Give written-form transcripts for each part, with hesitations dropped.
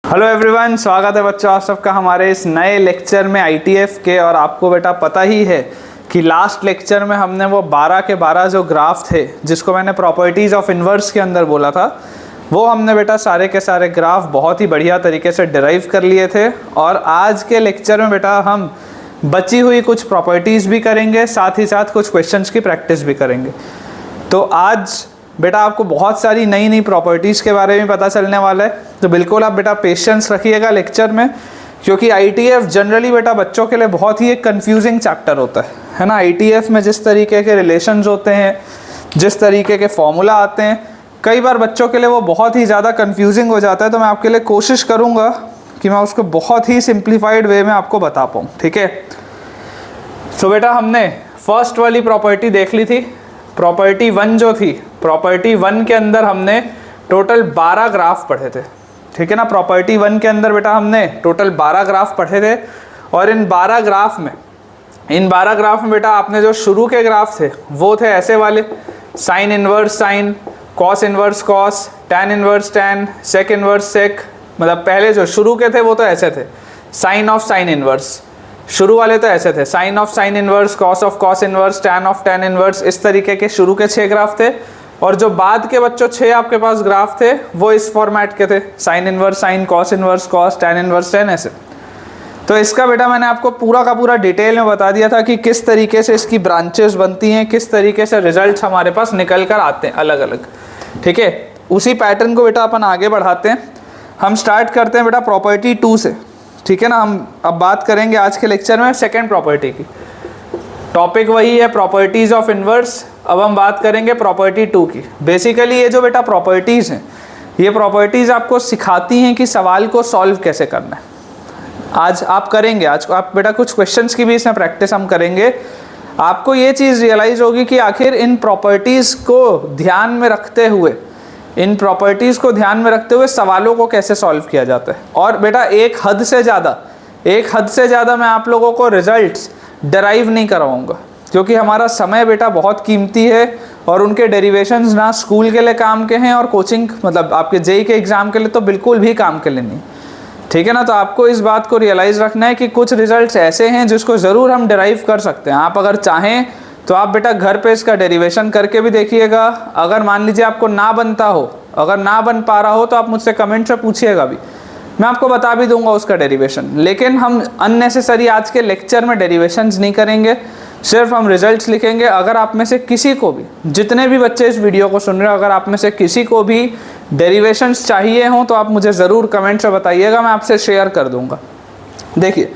Hello everyone, स्वागत है बच्चों आप सबका हमारे इस नए लेक्चर में आईटीएफ के। और आपको बेटा पता ही है कि लास्ट लेक्चर में हमने वो 12 के 12 जो ग्राफ थे जिसको मैंने प्रॉपर्टीज ऑफ इन्वर्स के अंदर बोला था, वो हमने बेटा सारे के सारे ग्राफ बहुत ही बढ़िया तरीके से डिराइव कर लिए थे। और आज के लेक्चर में बेटा हम बची हुई कुछ प्रॉपर्टीज़ भी करेंगे, साथ ही साथ कुछ क्वेश्चंस की प्रैक्टिस भी करेंगे। तो आज बेटा आपको बहुत सारी नई नई प्रॉपर्टीज़ के बारे में पता चलने वाला है, तो बिल्कुल आप बेटा पेशेंस रखिएगा लेक्चर में, क्योंकि आईटीएफ जनरली बेटा बच्चों के लिए बहुत ही एक कंफ्यूजिंग चैप्टर होता है ना। आईटीएफ में जिस तरीके के रिलेशंस होते हैं, जिस तरीके के फॉर्मूला आते हैं, कई बार बच्चों के लिए वो बहुत ही ज़्यादा कंफ्यूजिंग हो जाता है। तो मैं आपके लिए कोशिश करूँगा कि मैं उसको बहुत ही सिंप्लीफाइड वे में आपको बता पाऊँ, ठीक है। तो बेटा हमने फर्स्ट वाली प्रॉपर्टी देख ली थी, प्रॉपर्टी 1 जो थी। प्रॉपर्टी 1 के अंदर हमने टोटल 12 ग्राफ पढ़े थे, ठीक है ना। प्रॉपर्टी 1 के अंदर बेटा हमने टोटल 12 ग्राफ पढ़े थे। और इन 12 ग्राफ में बेटा आपने जो शुरू के ग्राफ थे वो थे ऐसे वाले, sine inverse sine, cos inverse cos, tan inverse tan, sec inverse sec. मतलब पहले जो शुरू के थे वो तो ऐसे थे, साइन ऑफ साइन इनवर्स, शुरू वाले तो ऐसे थे, sine of sine inverse, cos of cos inverse, tan of tan inverse. इस तरीके के शुरू के 6 ग्राफ थे। और जो बाद के बच्चों 6 आपके पास ग्राफ थे वो इस फॉर्मेट के थे, sign inverse sine, cos inverse cos, tan inverse tan, ऐसे। तो इसका बेटा मैंने आपको पूरा का पूरा डिटेल में बता दिया था कि किस तरीके से इसकी ब्रांचेस बनती हैं, किस तरीके से रिजल्ट्स हमारे पास निकल कर आते हैं अलग अलग, ठीक है। उसी पैटर्न को बेटा अपन आगे बढ़ाते हैं। हम स्टार्ट करते हैं बेटा प्रॉपर्टी 2 से, ठीक है ना। हम अब बात करेंगे आज के लेक्चर में सेकेंड प्रॉपर्टी की। टॉपिक वही है प्रॉपर्टीज ऑफ इन्वर्स। अब हम बात करेंगे प्रॉपर्टी 2 की। बेसिकली ये जो बेटा प्रॉपर्टीज़ हैं, ये प्रॉपर्टीज़ आपको सिखाती हैं कि सवाल को सॉल्व कैसे करना है। आज आप करेंगे, आज आप बेटा कुछ क्वेश्चंस की भी इसमें प्रैक्टिस हम करेंगे। आपको ये चीज़ रियलाइज़ होगी कि आखिर इन प्रॉपर्टीज़ को ध्यान में रखते हुए सवालों को कैसे सॉल्व किया जाता है। और बेटा एक हद से ज़्यादा मैं आप लोगों को रिजल्ट्स डराइव नहीं करवाऊंगा, क्योंकि हमारा समय बेटा बहुत कीमती है और उनके डेरिवेशंस ना स्कूल के लिए काम के हैं और कोचिंग मतलब आपके जेई के एग्ज़ाम के लिए तो बिल्कुल भी काम के लिए नहीं, ठीक है ना। तो आपको इस बात को रियलाइज़ रखना है कि कुछ रिजल्ट्स ऐसे हैं जिसको ज़रूर हम डराइव कर सकते हैं। आप अगर चाहें तो आप बेटा घर पे इसका डेरिवेशन करके भी देखिएगा। अगर मान लीजिए आपको ना बनता हो, अगर ना बन पा रहा हो, तो आप मुझसे कमेंट से पूछिएगा भी, मैं आपको बता भी दूंगा उसका डेरिवेशन। लेकिन हम अननेसेसरी आज के लेक्चर में डेरिवेशंस नहीं करेंगे, सिर्फ हम रिजल्ट्स लिखेंगे। अगर आप में से किसी को भी, जितने भी बच्चे इस वीडियो को सुन रहे हो, अगर आप में से किसी को भी डेरिवेशंस चाहिए हों तो आप मुझे ज़रूर कमेंट से बताइएगा, मैं आपसे शेयर कर दूंगा। देखिए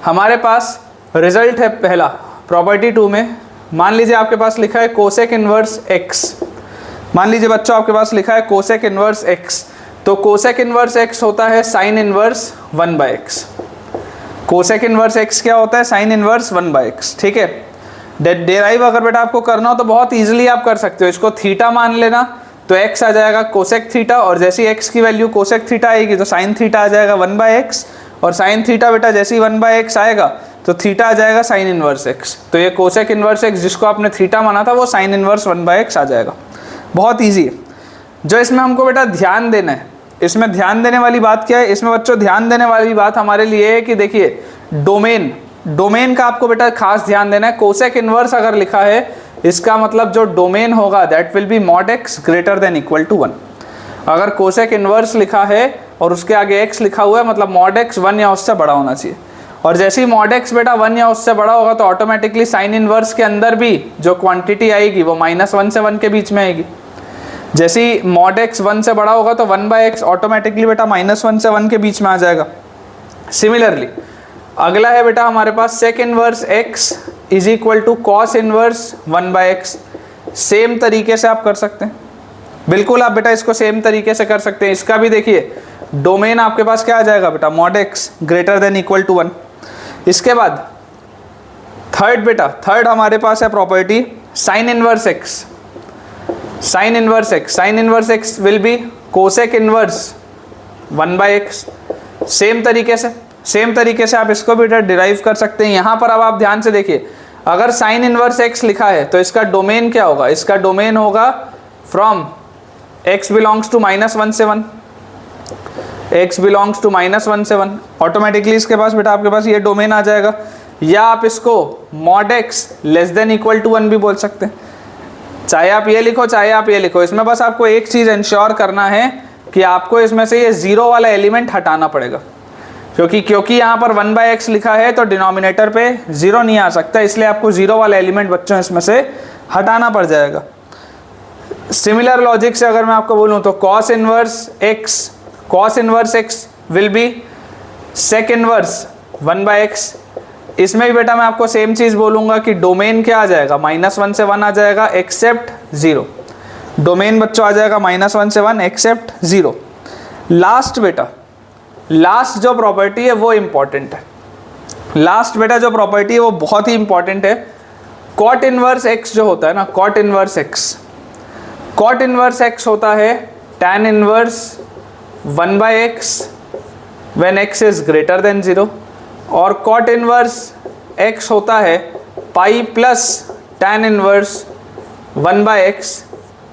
हमारे पास रिजल्ट है पहला प्रॉपर्टी 2 में। मान लीजिए आपके पास लिखा है कोसेक इनवर्स एक्स। मान लीजिए बच्चों आपके पास लिखा है कोसेक इनवर्स एक्स, तो कोसेक इनवर्स एक्स होता है sine inverse 1/x। Cosec inverse x क्या होता है? साइन इनवर्स 1/x, ठीक है। डेराइव अगर बेटा आपको करना हो तो बहुत इजीली आप कर सकते हो। इसको थीटा मान लेना तो x आ जाएगा कोसेक थीटा, और जैसी x की वैल्यू कोसेक थीटा आएगी तो साइन थीटा आ जाएगा 1/x, और साइन थीटा बेटा जैसी 1/x आएगा तो थीटा आ जाएगा साइन इनवर्स x। तो ये कोसेक इनवर्स x जिसको आपने थीटा माना था वो साइन इनवर्स 1/x आ जाएगा। बहुत ईजी है। जो इसमें हमको बेटा ध्यान देना है, इसमें ध्यान देने वाली बात क्या है? इसमें बच्चों ध्यान देने वाली बात हमारे लिए है कि देखिए डोमेन का आपको बेटा खास ध्यान देना है। कोसेक इनवर्स अगर लिखा है, इसका मतलब जो डोमेन होगा that will be mod x greater than equal to 1। अगर कोसेक इनवर्स लिखा है और उसके आगे x लिखा हुआ है, मतलब mod x 1 या उससे बड़ा होना चाहिए। और जैसे ही mod x बेटा 1 या उससे बड़ा होगा तो ऑटोमेटिकली साइन इनवर्स के अंदर भी जो क्वांटिटी आएगी वो -1 से 1 के बीच में आएगी। जैसे ही mod x 1 से बड़ा होगा तो 1/x ऑटोमेटिकली बेटा -1 से 1 के बीच में आ जाएगा। सिमिलरली अगला है बेटा हमारे पास sec inverse x is equal to cos inverse 1/x। Same तरीके से आप कर सकते हैं, बिल्कुल आप बेटा इसको सेम तरीके से कर सकते हैं। इसका भी देखिए डोमेन आपके पास क्या आ जाएगा बेटा? mod x greater than equal to 1। इसके बाद थर्ड हमारे पास है property sine inverse x। Sine inverse x will be cosec inverse 1/x। Same तरीके से आप इसको भी डिराइव कर सकते हैं। यहाँ पर अब आप ध्यान से देखिए, अगर साइन इनवर्स x लिखा है तो इसका डोमेन क्या होगा? इसका डोमेन होगा फ्रॉम x बिलोंग्स टू -1 से 1। x बिलोंग्स टू -1 से 1, ऑटोमेटिकली इसके पास बेटा आपके पास ये डोमेन आ जाएगा। या आप इसको mod x less than equal to 1 भी बोल सकते हैं, चाहे आप ये लिखो चाहे आप ये लिखो। इसमें बस आपको एक चीज़ इंश्योर करना है कि आपको इसमें से ये 0 वाला एलिमेंट हटाना पड़ेगा, क्योंकि यहाँ पर 1/x लिखा है तो डिनोमिनेटर पे 0 नहीं आ सकता, इसलिए आपको 0 वाला एलिमेंट बच्चों इसमें से हटाना पड़ जाएगा। सिमिलर लॉजिक से अगर मैं आपको बोलूँ तो cos inverse x will B sec inverse 1/x। इसमें भी बेटा मैं आपको सेम चीज़ बोलूँगा कि डोमेन क्या आ जाएगा, -1 से 1 आ जाएगा एक्सेप्ट 0। डोमेन बच्चों आ जाएगा -1 से 1 एक्सेप्ट 0। लास्ट बेटा, लास्ट जो प्रॉपर्टी है वो इम्पॉर्टेंट है। लास्ट बेटा जो प्रॉपर्टी है वो बहुत ही इंपॉर्टेंट है। कॉट इनवर्स x जो होता है ना, कॉट इनवर्स x होता है tan inverse 1/x when x is greater than 0, और कॉट इनवर्स x होता है पाई plus tan inverse 1/x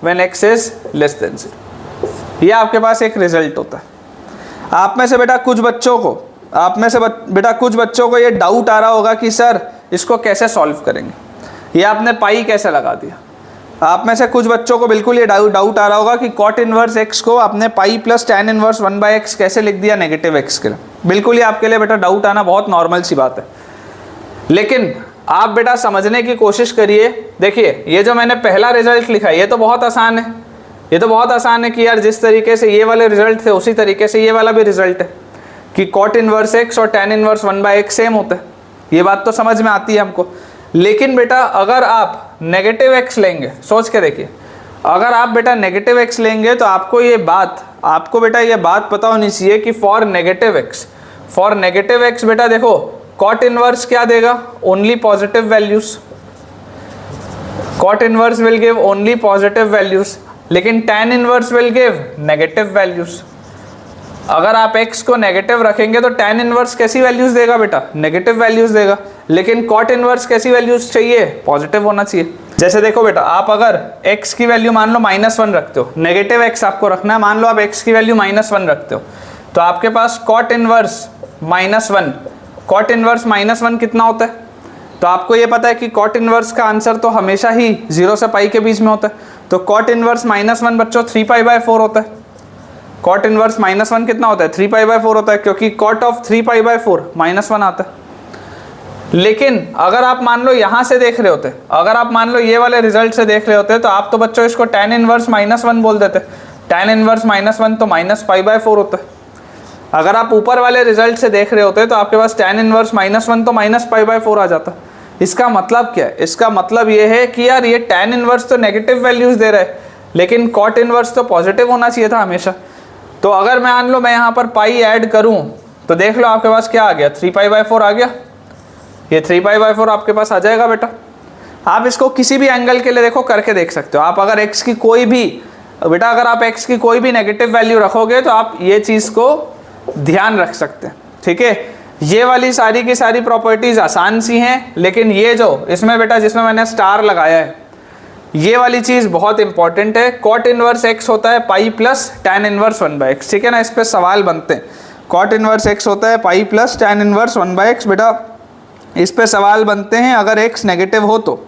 when x is less then 0। ये आपके पास एक रिजल्ट होता है। आप में से बेटा कुछ बच्चों को ये डाउट आ रहा होगा कि सर इसको कैसे सॉल्व करेंगे, ये आपने पाई कैसे लगा दिया। आप में से कुछ बच्चों को बिल्कुल ये डाउट आ रहा होगा कि कॉट इनवर्स x को आपने पाई प्लस tan इनवर्स 1/x कैसे लिख दिया नेगेटिव x के लिए। बिल्कुल ये आपके लिए बेटा डाउट आना बहुत नॉर्मल सी बात है, लेकिन आप बेटा समझने की कोशिश करिए। देखिए ये जो मैंने पहला रिजल्ट लिखा है ये तो बहुत आसान है, ये तो बहुत आसान है कि यार जिस तरीके से ये वाले रिजल्ट थे उसी तरीके से ये वाला भी रिजल्ट है कि कॉट इनवर्स x और tan इनवर्स 1/x सेम होता है। ये बात तो समझ में आती है हमको। लेकिन बेटा अगर आप नेगेटिव x लेंगे, सोच के देखिए, अगर आप बेटा नेगेटिव x लेंगे तो आपको बेटा ये बात पता होनी चाहिए कि फॉर नेगेटिव x बेटा देखो कॉट इनवर्स क्या देगा, only positive values. Cot inverse will give only positive values, लेकिन tan inverse will give negative values. अगर आप x को नेगेटिव रखेंगे तो tan इनवर्स कैसी वैल्यूज देगा बेटा, नेगेटिव वैल्यूज देगा, लेकिन cot इनवर्स कैसी वैल्यूज चाहिए, पॉजिटिव होना चाहिए। जैसे देखो बेटा, आप अगर x की वैल्यू मान लो -1 रखते हो, नेगेटिव x आपको रखना है, मान लो आप x की वैल्यू -1 रखते हो, तो आपके पास cot इनवर्स -1 कितना होता है, तो आपको ये पता है कि cot इनवर्स का आंसर तो हमेशा ही 0 से पाई के बीच में होता है, तो cot इनवर्स -1 बच्चों 3π/4 होता है। cot इनवर्स -1 कितना होता है, 3π/4 होता है, क्योंकि cot ऑफ 3π/4 -1 आता है। लेकिन अगर आप मान लो यहाँ से देख रहे होते, अगर आप मान लो ये वाले रिजल्ट से देख रहे होते, तो आप तो बच्चों इसको tan इनवर्स -1 बोल देते। tan इनवर्स -1 तो -π/4 होता है। अगर आप ऊपर वाले रिजल्ट से देख रहे होते तो आपके पास tan इनवर्स -1 तो -π/4 आ जाता। इसका मतलब क्या है, इसका मतलब ये है कि यार ये tan इनवर्स तो नेगेटिव वैल्यूज दे रहा है, लेकिन cot इनवर्स तो पॉजिटिव होना चाहिए था हमेशा। तो अगर मान लो मैं यहाँ पर पाई ऐड करूँ तो देख लो आपके पास क्या आ गया, 3π/4 आ गया। ये 3π/4 आपके पास आ जाएगा बेटा। आप इसको किसी भी एंगल के लिए देखो करके देख सकते हो। आप अगर x की कोई भी नेगेटिव वैल्यू रखोगे तो आप ये चीज़ को ध्यान रख सकते हैं, ठीक है। ये वाली सारी की सारी प्रॉपर्टीज आसान सी हैं, लेकिन ये जो इसमें बेटा जिसमें मैंने स्टार लगाया है ये वाली चीज़ बहुत इंपॉर्टेंट है। कॉट इनवर्स x होता है पाई प्लस tan इनवर्स 1/x, ठीक है ना। इस पर सवाल बनते हैं। कॉट इनवर्स x होता है पाई प्लस tan इनवर्स 1/x, बेटा इस पे सवाल बनते हैं। अगर x नेगेटिव हो तो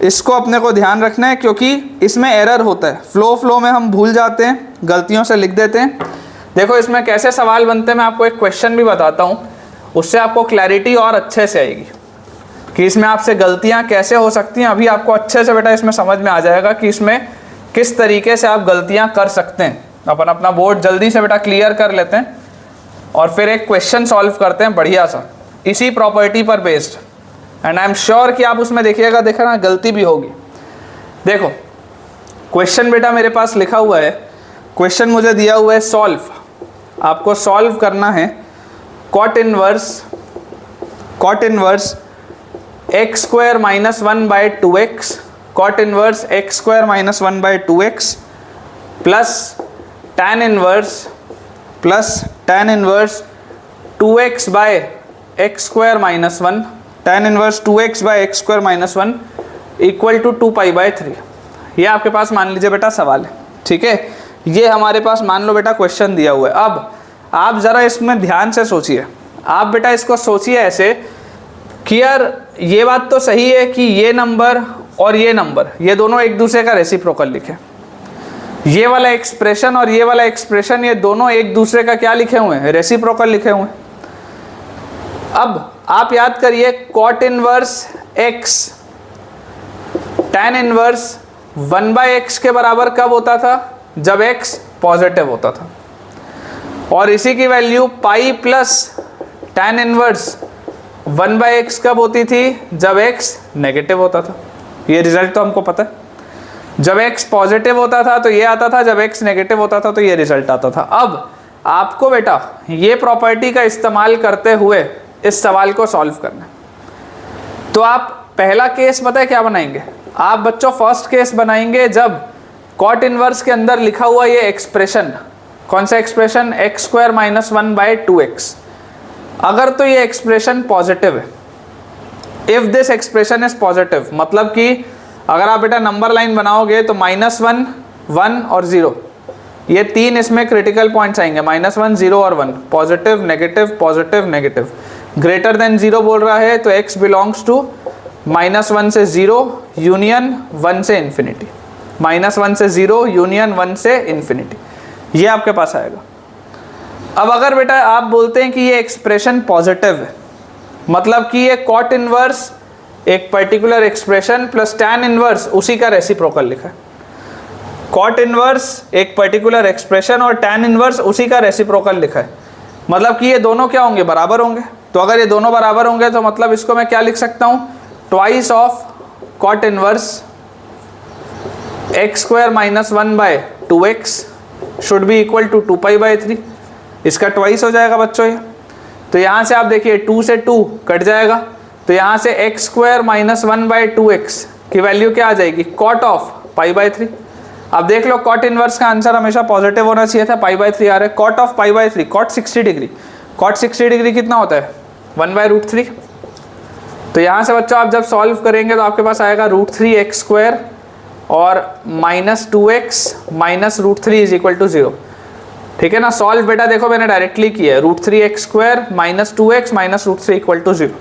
इसको अपने को ध्यान रखना है, क्योंकि इसमें एरर होता है। फ्लो में हम भूल जाते हैं, गलतियों से लिख देते हैं। देखो इसमें कैसे सवाल बनते हैं, मैं आपको एक क्वेश्चन भी बताता हूँ, उससे आपको क्लैरिटी और अच्छे से आएगी कि इसमें आपसे गलतियाँ कैसे हो सकती हैं। अभी आपको अच्छे से बेटा इसमें समझ में आ जाएगा कि इसमें किस तरीके से आप गलतियाँ कर सकते हैं। अपन अपना बोर्ड जल्दी से बेटा क्लियर कर लेते हैं और फिर एक क्वेश्चन सॉल्व करते हैं बढ़िया सा, इसी प्रॉपर्टी पर based. And I am sure कि आप उसमें देखिएगा, देखना गलती भी होगी। देखो क्वेश्चन बेटा मेरे पास लिखा हुआ है, क्वेश्चन मुझे दिया हुआ है सॉल्व, आपको सॉल्व करना है cot inverse x² - 1/2x, cot inverse x² - 1/2x plus tan inverse 2x/x² - 1, tan inverse 2x/x² - 1 equal to 2π/3। ये आपके पास मान लीजिए बेटा सवाल है, ठीक है। ये हमारे पास मान लो बेटा क्वेश्चन दिया हुआ है। अब आप ज़रा इसमें ध्यान से सोचिए। आप बेटा इसको सोचिए ऐसे कि यार ये बात तो सही है कि ये नंबर और ये नंबर ये दोनों एक दूसरे का रेसिप्रोकल लिखे, ये वाला एक्सप्रेशन और ये वाला एक्सप्रेशन ये दोनों एक दूसरे का क्या लिखे हुए हैं, रेसिप्रोकल लिखे हुए हैं। अब आप याद करिए cot inverse x tan inverse 1/x के बराबर कब होता था, जब x पॉजिटिव होता था, और इसी की value pi plus tan inverse 1/x कब होती थी, जब x नेगेटिव होता था। ये रिजल्ट तो हमको पता है, जब x पॉजिटिव होता था तो ये आता था, जब x नेगेटिव होता था तो ये रिजल्ट आता था। अब आपको बेटा ये प्रॉपर्टी का इस्तेमाल करते हुए इस सवाल को सॉल्व करना है। तो आप पहला केस पता है क्या बनाएंगे, आप बच्चों फर्स्ट केस बनाएंगे जब कॉट इनवर्स के अंदर लिखा हुआ ये एक्सप्रेशन, कौन सा एक्सप्रेशन, x² - 1/2x, अगर तो ये एक्सप्रेशन पॉजिटिव है, if this expression is positive, मतलब कि अगर आप बेटा नंबर लाइन बनाओगे तो -1, 1 और 0, ये तीन इसमें क्रिटिकल पॉइंट्स आएंगे, -1, 0 और 1, positive negative positive negative, greater than 0 बोल रहा है तो x बिलोंग्स टू -1 से 0 यूनियन 1 से इन्फिनिटी, -1 से 0 यूनियन 1 से इन्फिनिटी, ये आपके पास आएगा। अब अगर बेटा आप बोलते हैं कि ये एक्सप्रेशन पॉजिटिव है, मतलब कि ये कॉट इनवर्स एक particular expression plus tan inverse उसी का रेसिप्रोकल लिखा है, कॉट इनवर्स एक पर्टिकुलर एक्सप्रेशन और tan इनवर्स उसी का रेसिप्रोकल लिखा है, मतलब कि ये दोनों क्या होंगे, बराबर होंगे। तो अगर ये दोनों बराबर होंगे तो मतलब इसको मैं क्या लिख सकता हूँ, twice of cot inverse x² - 1/2x should be equal to 2π/3, इसका ट्वाइस हो जाएगा बच्चों ये। तो यहाँ से आप देखिए 2 से 2 कट जाएगा, तो यहाँ से x² - 1/2x की वैल्यू क्या आ जाएगी, कॉट ऑफ π/3। अब देख लो कॉट इनवर्स का आंसर हमेशा पॉजिटिव होना चाहिए था, π/3 आ रहा है, cot of π/3, cot 60 degree, cot 60 degree कितना होता है, 1/√3। तो यहाँ से बच्चों आप जब सॉल्व करेंगे तो आपके पास आएगा √3x² और -2x - √3 = 0, ठीक है ना। सॉल्व बेटा देखो मैंने डायरेक्टली किया है, √3x² - 2x - √3 = 0।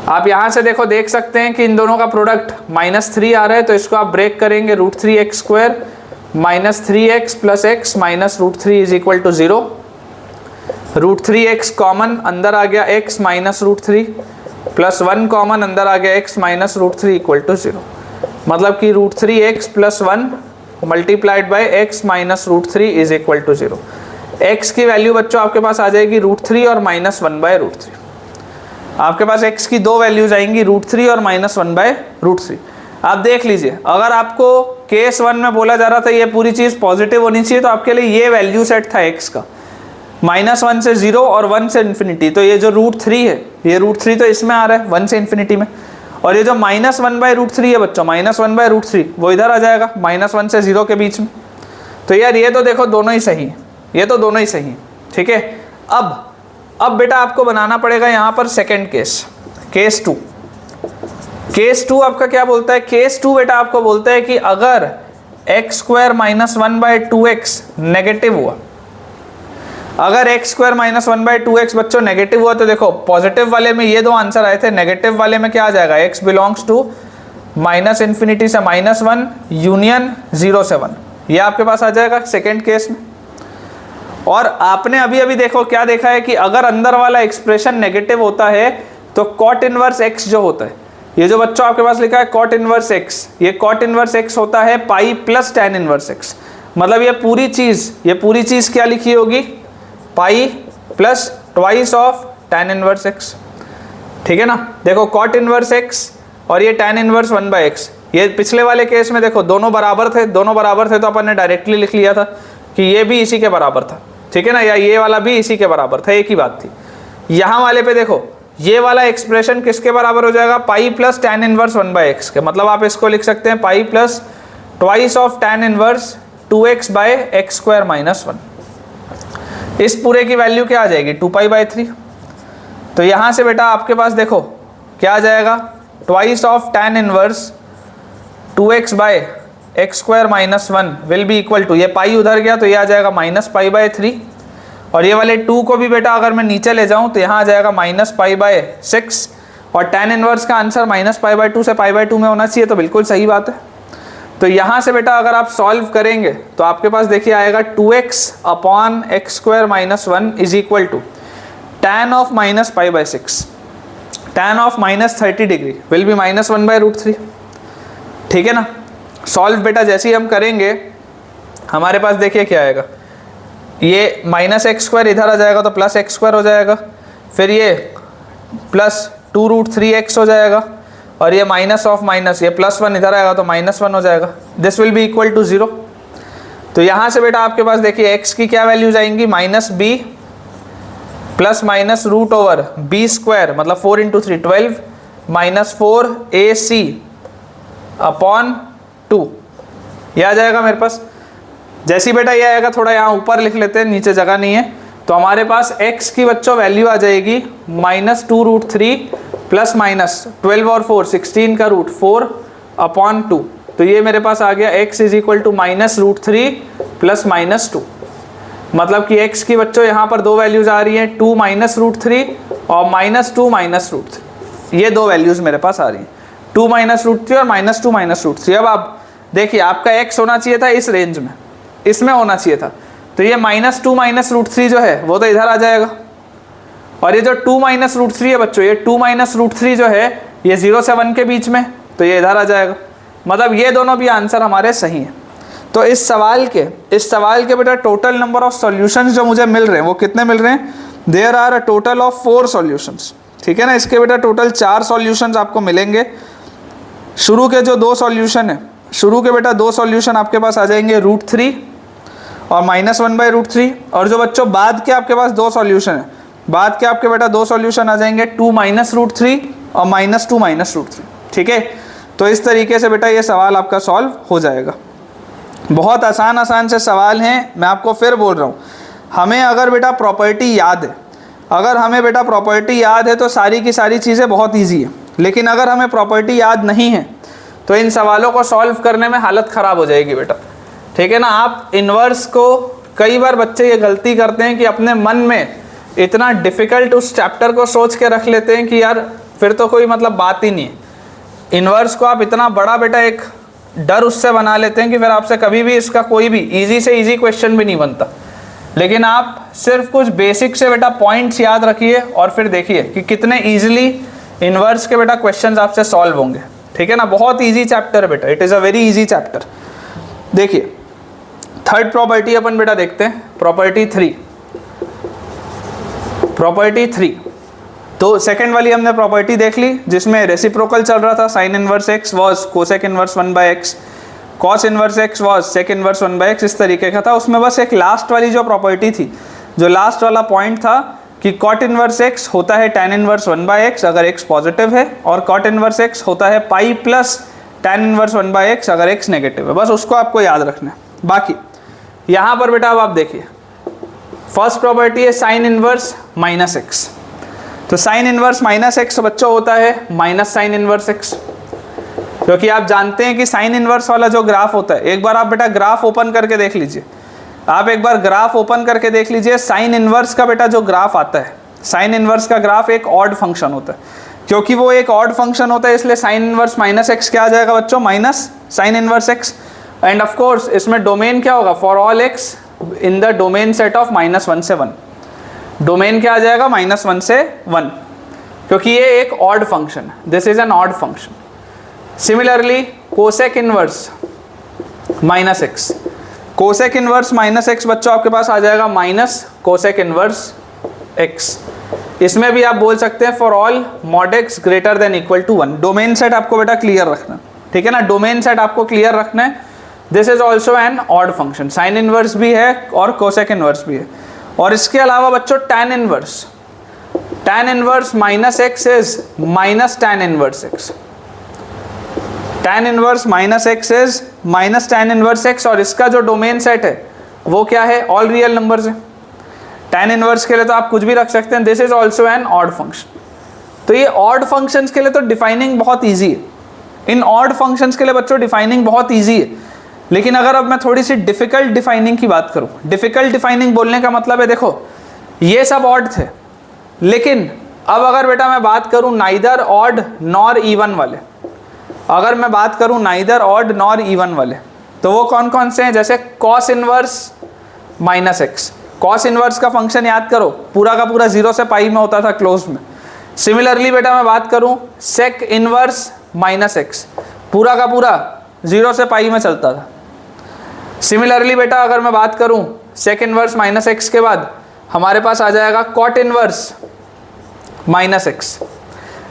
आप यहाँ से देखो देख सकते हैं कि इन दोनों का प्रोडक्ट -3 आ रहा है, तो इसको आप ब्रेक करेंगे, √3x² - 3x + x - √3 = 0, √3x common अंदर आ गया, x - √3 + 1 कॉमन अंदर आ गया, x - √3 = 0, मतलब कि √3x + 1 multiplied by x - √3 = 0। x की वैल्यू बच्चों आपके पास आ जाएगी √3 और -1/√3। आपके पास x की दो वैल्यूज आएंगी, √3 और -1/√3। आप देख लीजिए, अगर आपको केस 1 में बोला जा रहा था ये पूरी चीज़ पॉजिटिव होनी चाहिए, तो आपके लिए ये वैल्यू सेट था x का, -1 से 0 और 1 से इन्फिनिटी। तो ये जो √3 है, ये √3 तो इसमें आ रहा है 1 से इन्फिनिटी में, और ये जो -1/√3 है बच्चों, -1/√3 वो इधर आ जाएगा -1 से 0 के बीच में। तो यार ये तो देखो दोनों ही सही, ये तो दोनों ही सही, ठीक है। अब बेटा आपको बनाना पड़ेगा यहाँ पर सेकंड केस, केस 2। केस 2 आपका क्या बोलता है, केस 2 बेटा आपको बोलता है कि अगर x² - 1/2x नेगेटिव हुआ, अगर x² - 1/2x बच्चों नेगेटिव हुआ, तो देखो पॉजिटिव वाले में ये दो आंसर आए थे, नेगेटिव वाले में क्या आ जाएगा, x बिलोंग्स टू -∞ से -1 यूनियन 0 से 1, ये आपके पास आ जाएगा सेकेंड केस में। और आपने अभी अभी देखो क्या देखा है कि अगर अंदर वाला एक्सप्रेशन नेगेटिव होता है तो कॉट इनवर्स x जो होता है, ये जो बच्चों आपके पास लिखा है कॉट इनवर्स x, ये कॉट इनवर्स x होता है पाई प्लस tan इनवर्स x, मतलब ये पूरी चीज़ क्या लिखी होगी, pi plus twice of tan inverse x, ठीक है ना। देखो कॉट इनवर्स x और ये tan इनवर्स 1/x, ये पिछले वाले केस में देखो दोनों बराबर थे, तो अपन ने डायरेक्टली लिख लिया था कि ये भी इसी के बराबर था, ठीक है ना, या ये वाला भी इसी के बराबर था, एक ही बात थी। यहाँ वाले पे देखो ये वाला एक्सप्रेशन किसके बराबर हो जाएगा, पाई प्लस tan इनवर्स 1/x के, मतलब आप इसको लिख सकते हैं pi plus twice of tan inverse 2x/x² - 1। इस पूरे की वैल्यू क्या आ जाएगी, 2π/3। तो यहाँ से बेटा आपके पास देखो क्या आ जाएगा, twice of tan inverse 2x/x² - 1 will be equal to, ये पाई उधर गया तो ये आ जाएगा -π/3, और ये वाले 2 को भी बेटा अगर मैं नीचे ले जाऊं तो यहाँ आ जाएगा -π/6, और tan इनवर्स का आंसर -π/2 से π/2 में होना चाहिए, तो बिल्कुल सही बात है। तो यहाँ से बेटा अगर आप सॉल्व करेंगे तो आपके पास देखिए आएगा 2x/x² - 1 is equal to tan of -π/6, tan of -30 degree will be -1/√3। ठीक है ना। सॉल्व बेटा जैसे ही हम करेंगे हमारे पास देखिए क्या आएगा, ये -x² इधर आ जाएगा तो +x² हो जाएगा, फिर ये +2√3x हो जाएगा, और ये माइनस ऑफ माइनस, ये +1 इधर आएगा तो -1 हो जाएगा। This will be equal to 0। तो यहाँ से बेटा आपके पास देखिए x की क्या वैल्यूज आएंगी, -b प्लस माइनस √b², मतलब 4 × 3 12 -4ac/2 ये आ जाएगा मेरे पास। जैसी बेटा ये आएगा, थोड़ा यहाँ ऊपर लिख लेते हैं, नीचे जगह नहीं है, तो हमारे पास x की बच्चों वैल्यू आ जाएगी -2√3 प्लस माइनस 12 और 4 16 का √4/2। तो ये मेरे पास आ गया x is equal to -√3 plus -2। मतलब कि x की बच्चों यहाँ पर दो वैल्यूज आ रही हैं, 2 -√3 और -2 -√3। ये दो वैल्यूज मेरे पास आ रही हैं, 2 -√3 और -2 -√3। अब आप देखिए आपका x होना चाहिए था इस रेंज में, इसमें होना चाहिए था, तो ये -2 -√3 जो है वो तो इधर आ जाएगा, और ये जो 2 -√3 है बच्चों, ये 2 -√3 जो है ये 0 से 1 के बीच में, तो ये इधर आ जाएगा। मतलब ये दोनों भी आंसर हमारे सही हैं। तो इस सवाल के बेटा टोटल नंबर ऑफ सॉल्यूशंस जो मुझे मिल रहे हैं वो कितने मिल रहे हैं, there are a total of 4 solutions. ठीक है ना। इसके बेटा टोटल 4 सॉल्यूशंस आपको मिलेंगे। शुरू के जो 2 सॉल्यूशन है, शुरू के बेटा 2 सॉल्यूशन आपके पास आ जाएंगे √3 और -1/√3, और जो बच्चों बाद के आपके पास 2 सॉल्यूशन है, बाद के आपके बेटा 2 सॉल्यूशन आ जाएंगे 2 -√3 और -2 -√3। ठीक है। तो इस तरीके से बेटा ये सवाल आपका सॉल्व हो जाएगा। बहुत आसान से सवाल हैं। मैं आपको फिर बोल रहा हूँ, हमें अगर बेटा प्रॉपर्टी याद है, अगर हमें बेटा प्रॉपर्टी याद है तो सारी की सारी चीज़ें बहुत ईजी है, लेकिन अगर हमें प्रॉपर्टी याद नहीं है तो इन सवालों को सॉल्व करने में हालत ख़राब हो जाएगी बेटा। ठीक है ना। आप इन्वर्स को, कई बार बच्चे ये गलती करते हैं कि अपने मन में इतना डिफ़िकल्ट उस चैप्टर को सोच के रख लेते हैं कि यार फिर तो कोई मतलब बात ही नहीं है। इन्वर्स को आप इतना बड़ा बेटा एक डर उससे बना लेते हैं कि फिर आपसे कभी भी इसका कोई भी इजी से इजी क्वेश्चन भी नहीं बनता। लेकिन आप सिर्फ कुछ बेसिक से बेटा पॉइंट्स याद रखिए और फिर देखिए कि कितने इजीली इन्वर्स के बेटा क्वेश्चंस आपसे सॉल्व होंगे। ठीक है ना। बहुत इजी चैप्टर है बेटा, it is a very easy chapter. देखिए थर्ड प्रॉपर्टी अपन बेटा देखते हैं, प्रॉपर्टी 3। तो सेकंड वाली हमने प्रॉपर्टी देख ली जिसमें रेसिप्रोकल चल रहा था, sine inverse x was cosec inverse 1/x, cos inverse x was sec inverse 1/x, इस तरीके का था। उसमें बस एक लास्ट वाली जो प्रॉपर्टी थी, जो लास्ट वाला पॉइंट था कि कॉट इनवर्स x होता है tan इनवर्स 1/x अगर x पॉजिटिव है, और कॉट इनवर्स x होता है पाई प्लस tan इनवर्स 1/x अगर x नेगेटिव है। बस उसको आपको याद रखना है। बाकी यहाँ पर बेटा अब आप देखिए, फर्स्ट प्रॉपर्टी है साइन इनवर्स -x। तो साइन इनवर्स -x बच्चों होता है माइनस साइन इनवर्स x, क्योंकि आप जानते हैं कि साइन इनवर्स वाला जो ग्राफ होता है, एक बार आप बेटा ग्राफ ओपन करके देख लीजिए, आप एक बार ग्राफ ओपन करके देख लीजिए। साइन इनवर्स का बेटा जो ग्राफ आता है, साइन इनवर्स का ग्राफ एक ऑड फंक्शन होता है। क्योंकि वो एक ऑड फंक्शन होता है इसलिए साइन इनवर्स -x क्या आ जाएगा बच्चों, minus sign inverse x। End of course इसमें डोमेन क्या होगा, for all x in the domain set of -1 से 1। डोमेन क्या आ जाएगा, -1 से 1, क्योंकि ये एक ऑड फंक्शन है, this is an odd function. Similarly cosec inverse -x, cosec inverse -x बच्चों आपके पास आ जाएगा माइनस कोसेक इनवर्स x। इसमें भी आप बोल सकते हैं for all mod x greater than equal to 1। Domain set आपको बेटा क्लियर रखना, ठीक है ना, डोमेन सेट आपको क्लियर रखना है। This is also an odd function, sine inverse भी है और कोसेक इनवर्स भी है। और इसके अलावा बच्चों tan inverse -x is minus tan inverse x, tan inverse -x is minus tan inverse x, और इसका जो डोमेन सेट है वो क्या है, ऑल रियल नंबर्स है। tan इनवर्स के लिए तो आप कुछ भी रख सकते हैं। This is also an odd function. तो ये ऑड फंक्शंस के लिए तो डिफाइनिंग बहुत ईजी है, इन ऑड फंक्शंस के लिए बच्चों डिफाइनिंग बहुत ईजी है। लेकिन अगर अब मैं थोड़ी सी डिफिकल्ट डिफाइनिंग की बात करूं, डिफिकल्ट डिफाइनिंग बोलने का मतलब है, देखो ये सब ऑड थे। लेकिन अब अगर बेटा मैं बात करूं नाइदर ऑड नॉर इवन वाले, अगर मैं बात करूं नाइदर ऑड नॉर इवन वाले, तो वो कौन कौन से हैं? जैसे cos inverse minus x. Cos inverse का फंक्शन याद करो, पूरा का पूरा 0 से पाई में होता था क्लोज में। सिमिलरली बेटा मैं बात करूं सेक इनवर्स माइनस एक्स, पूरा का पूरा 0 से पाई में चलता था। सिमिलरली बेटा अगर मैं बात करूं सेक इनवर्स माइनस एक्स के बाद हमारे पास आ जाएगा कॉट इनवर्स माइनस एक्स।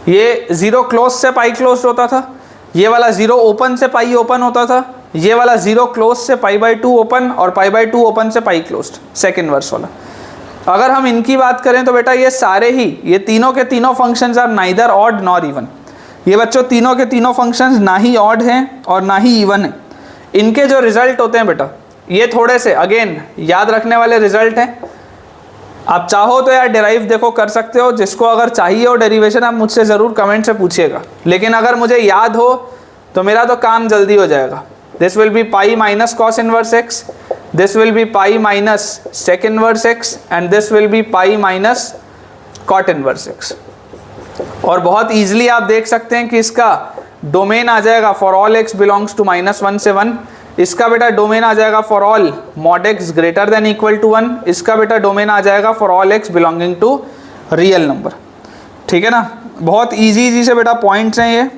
ये 0 क्लोज से पाई क्लोज होता था, ये वाला 0 ओपन से पाई ओपन होता था, ये वाला 0 क्लोज से π/2 ओपन और π/2 ओपन से पाई क्लोज्ड, सेक इनवर्स वाला। अगर हम इनकी बात करें तो बेटा ये सारे ही, ये तीनों के तीनों functions are neither odd nor even. ये बच्चों तीनों के तीनों फंक्शंस ना ही ऑड हैं और ना ही इवन है। इनके जो रिजल्ट होते हैं बेटा, ये थोड़े से अगेन याद रखने वाले रिजल्ट हैं। आप चाहो तो यार डेराइव देखो कर सकते हो, जिसको अगर चाहिए हो डेरिवेशन आप मुझसे ज़रूर कमेंट से पूछिएगा। लेकिन अगर मुझे याद हो तो मेरा तो काम जल्दी हो जाएगा। This will be pi minus cos inverse x, this will be pi minus sec inverse x and this will be pi minus cot inverse x. और बहुत ईजिली आप देख सकते हैं कि इसका डोमेन आ जाएगा for all x belongs to -1 से 1। इसका बेटा डोमेन आ जाएगा for all mod x greater than equal to 1। इसका बेटा डोमेन आ जाएगा for all x belonging to real number. ठीक है ना, बहुत इजी से बेटा पॉइंट्स हैं ये।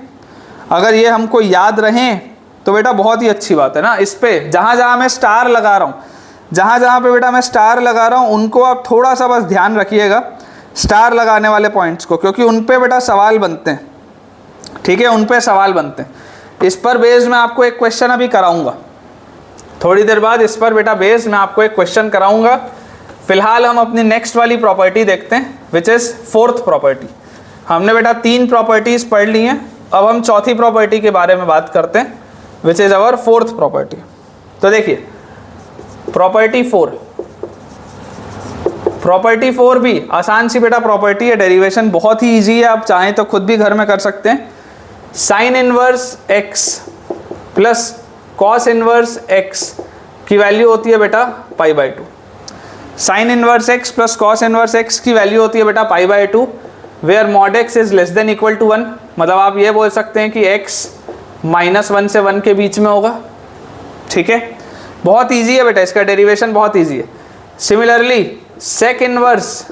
अगर ये हमको याद रहें तो बेटा बहुत ही अच्छी बात है ना। इस पे जहाँ जहाँ मैं स्टार लगा रहा हूँ, जहाँ जहाँ पे बेटा मैं स्टार लगा रहा हूँ, उनको आप थोड़ा सा बस ध्यान रखिएगा, स्टार लगाने वाले पॉइंट्स को, क्योंकि उन पे बेटा सवाल बनते हैं। ठीक है, उन पे सवाल बनते हैं। इस पर बेस्ड मैं आपको एक क्वेश्चन अभी कराऊंगा, थोड़ी देर बाद इस पर बेटा बेस्ड मैं आपको एक क्वेश्चन कराऊंगा। फिलहाल हम अपनी नेक्स्ट वाली प्रॉपर्टी देखते हैं, विच इज़ फोर्थ प्रॉपर्टी। हमने बेटा 3 प्रॉपर्टीज पढ़ ली हैं, अब हम चौथी प्रॉपर्टी के बारे में बात करते हैं, which is our fourth property. तो देखिए प्रॉपर्टी 4, प्रॉपर्टी 4 भी आसान सी बेटा प्रॉपर्टी है, डेरिवेशन बहुत ही ईजी है, आप चाहें तो खुद भी घर में कर सकते हैं। Sine inverse x plus cos inverse x की वैल्यू होती है बेटा π/2। Sine inverse x plus cos inverse x की वैल्यू होती है बेटा π/2, where mod x is less than equal to 1। मतलब आप ये बोल सकते हैं कि x -1 से 1 के बीच में होगा। ठीक है, बहुत ईजी है बेटा, इसका डेरिवेशन बहुत ईजी है। Similarly sec inverse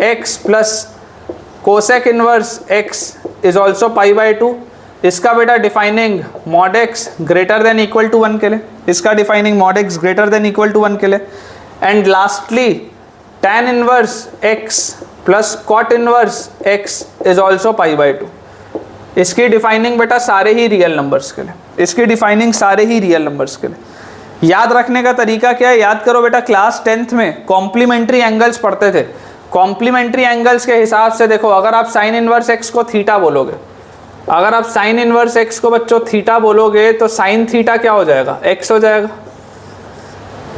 x plus cosec inverse x is also π/2। इसका बेटा defining mod x greater than equal to 1 के लिए, इसका defining mod x greater than equal to 1 के लिए। And lastly tan inverse x plus cot inverse x is also π/2। इसकी defining बेटा सारे ही रियल नंबर्स के लिए, इसकी डिफाइनिंग सारे ही रियल नंबर्स के लिए। याद रखने का तरीका क्या है? याद करो बेटा, क्लास 10th में कॉम्प्लीमेंट्री एंगल्स पढ़ते थे। कॉम्प्लीमेंट्री एंगल्स के हिसाब से देखो, अगर आप साइन इनवर्स एक्स को थीटा बोलोगे, अगर आप साइन इनवर्स एक्स को बच्चों थीटा बोलोगे तो साइन थीटा क्या हो जाएगा? एक्स हो जाएगा।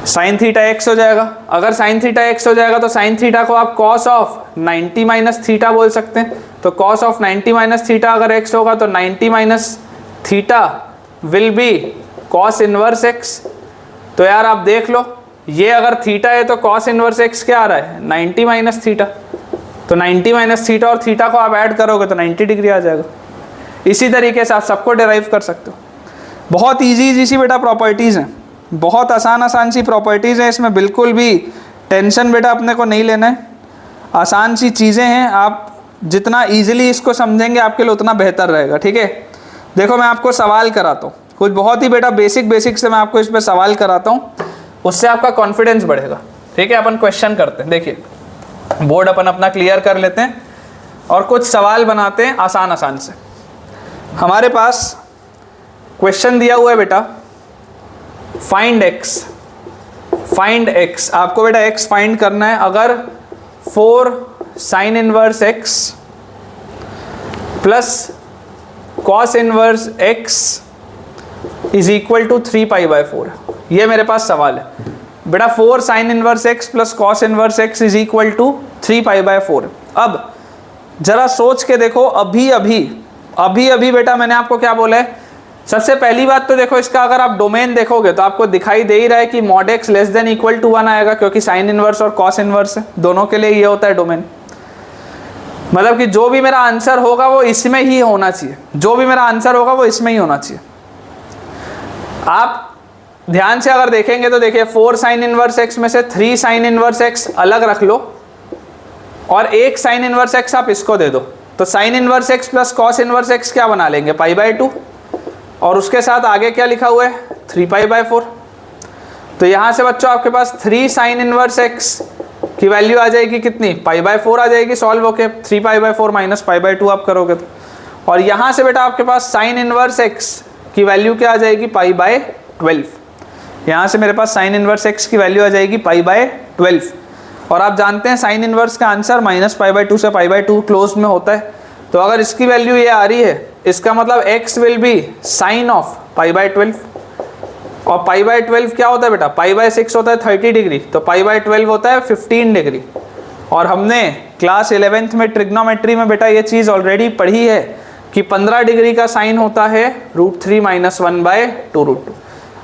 साइन थीटा एक्स हो जाएगा। अगर साइन थीटा एक्स हो जाएगा तो साइन थीटा को आप कॉस ऑफ 90 माइनस थीटा बोल सकते हैं। तो कॉस ऑफ 90 माइनस थीटा अगर एक्स होगा तो 90 minus theta will be cos inverse x. तो यार आप देख लो, ये अगर थीटा है तो कॉस इनवर्स एक्स क्या आ रहा है? 90 माइनस थीटा। तो 90 माइनस थीटा और थीटा को आप ऐड करोगे तो 90 डिग्री आ जाएगा। इसी तरीके से आप सबको डिराइव कर सकते हो। बहुत ईजी सी बेटा प्रॉपर्टीज़ हैं, बहुत आसान सी प्रॉपर्टीज़ हैं, इसमें बिल्कुल भी टेंशन बेटा अपने को नहीं लेना है। आसान सी चीज़ें हैं, आप जितना ईजिली इसको समझेंगे आपके लिए उतना बेहतर रहेगा। ठीक है, देखो मैं आपको सवाल कराता हूँ, कुछ बहुत ही बेटा बेसिक से मैं आपको इस पर सवाल कराता हूँ, उससे आपका कॉन्फिडेंस बढ़ेगा। ठीक है, अपन क्वेश्चन करते हैं। देखिए बोर्ड अपन अपना क्लियर कर लेते हैं और कुछ सवाल बनाते हैं आसान से। हमारे पास क्वेश्चन दिया हुआ है बेटा, फाइंड एक्स। आपको बेटा एक्स फाइंड करना है। अगर 4 sine inverse x plus cos inverse x is equal to 3π/4, ये मेरे पास सवाल है बेटा। 4 sine inverse x plus cos inverse x is equal to 3π/4। अब जरा सोच के देखो, अभी अभी बेटा मैंने आपको क्या बोला है सबसे पहली बात तो देखो, इसका अगर आप डोमेन देखोगे तो आपको दिखाई दे ही रहा है कि mod x less than equal to 1 आएगा, क्योंकि साइन इनवर्स और कॉस इनवर्स है, दोनों के लिए ये होता है डोमेन। मतलब कि जो भी मेरा आंसर होगा वो इसमें ही होना चाहिए, जो भी मेरा आंसर होगा वो इसमें ही होना चाहिए। आप ध्यान से अगर देखेंगे तो देखिए 4 साइन इनवर्स x में से 3 साइन इनवर्स x अलग रख लो और 1 साइन इनवर्स x आप इसको दे दो, तो sign inverse x plus cos inverse x क्या बना लेंगे, π/2, और उसके साथ आगे क्या लिखा हुआ है 3π/4। तो यहाँ से बच्चों आपके पास 3 साइन इनवर्स x की वैल्यू आ जाएगी कितनी, π/4 आ जाएगी सॉल्व होके, 3π/4 माइनस π/2 आप करोगे तो, और यहाँ से बेटा आपके पास साइन इनवर्स x की वैल्यू क्या आ जाएगी, π/12। यहाँ से मेरे पास साइन इनवर्स x की वैल्यू आ जाएगी π/12, और आप जानते हैं साइन इनवर्स का आंसर माइनस π/2 से π/2 क्लोज में होता है। तो अगर इसकी वैल्यू ये आ रही है, इसका मतलब x will be sine of π/12, और π/12 क्या होता है बेटा, π/6 होता है 30 डिग्री, तो π/12 होता है 15 डिग्री। और हमने क्लास 11th में ट्रिग्नोमेट्री में बेटा ये चीज़ ऑलरेडी पढ़ी है कि 15 डिग्री का साइन होता है √3 - 1/2√2।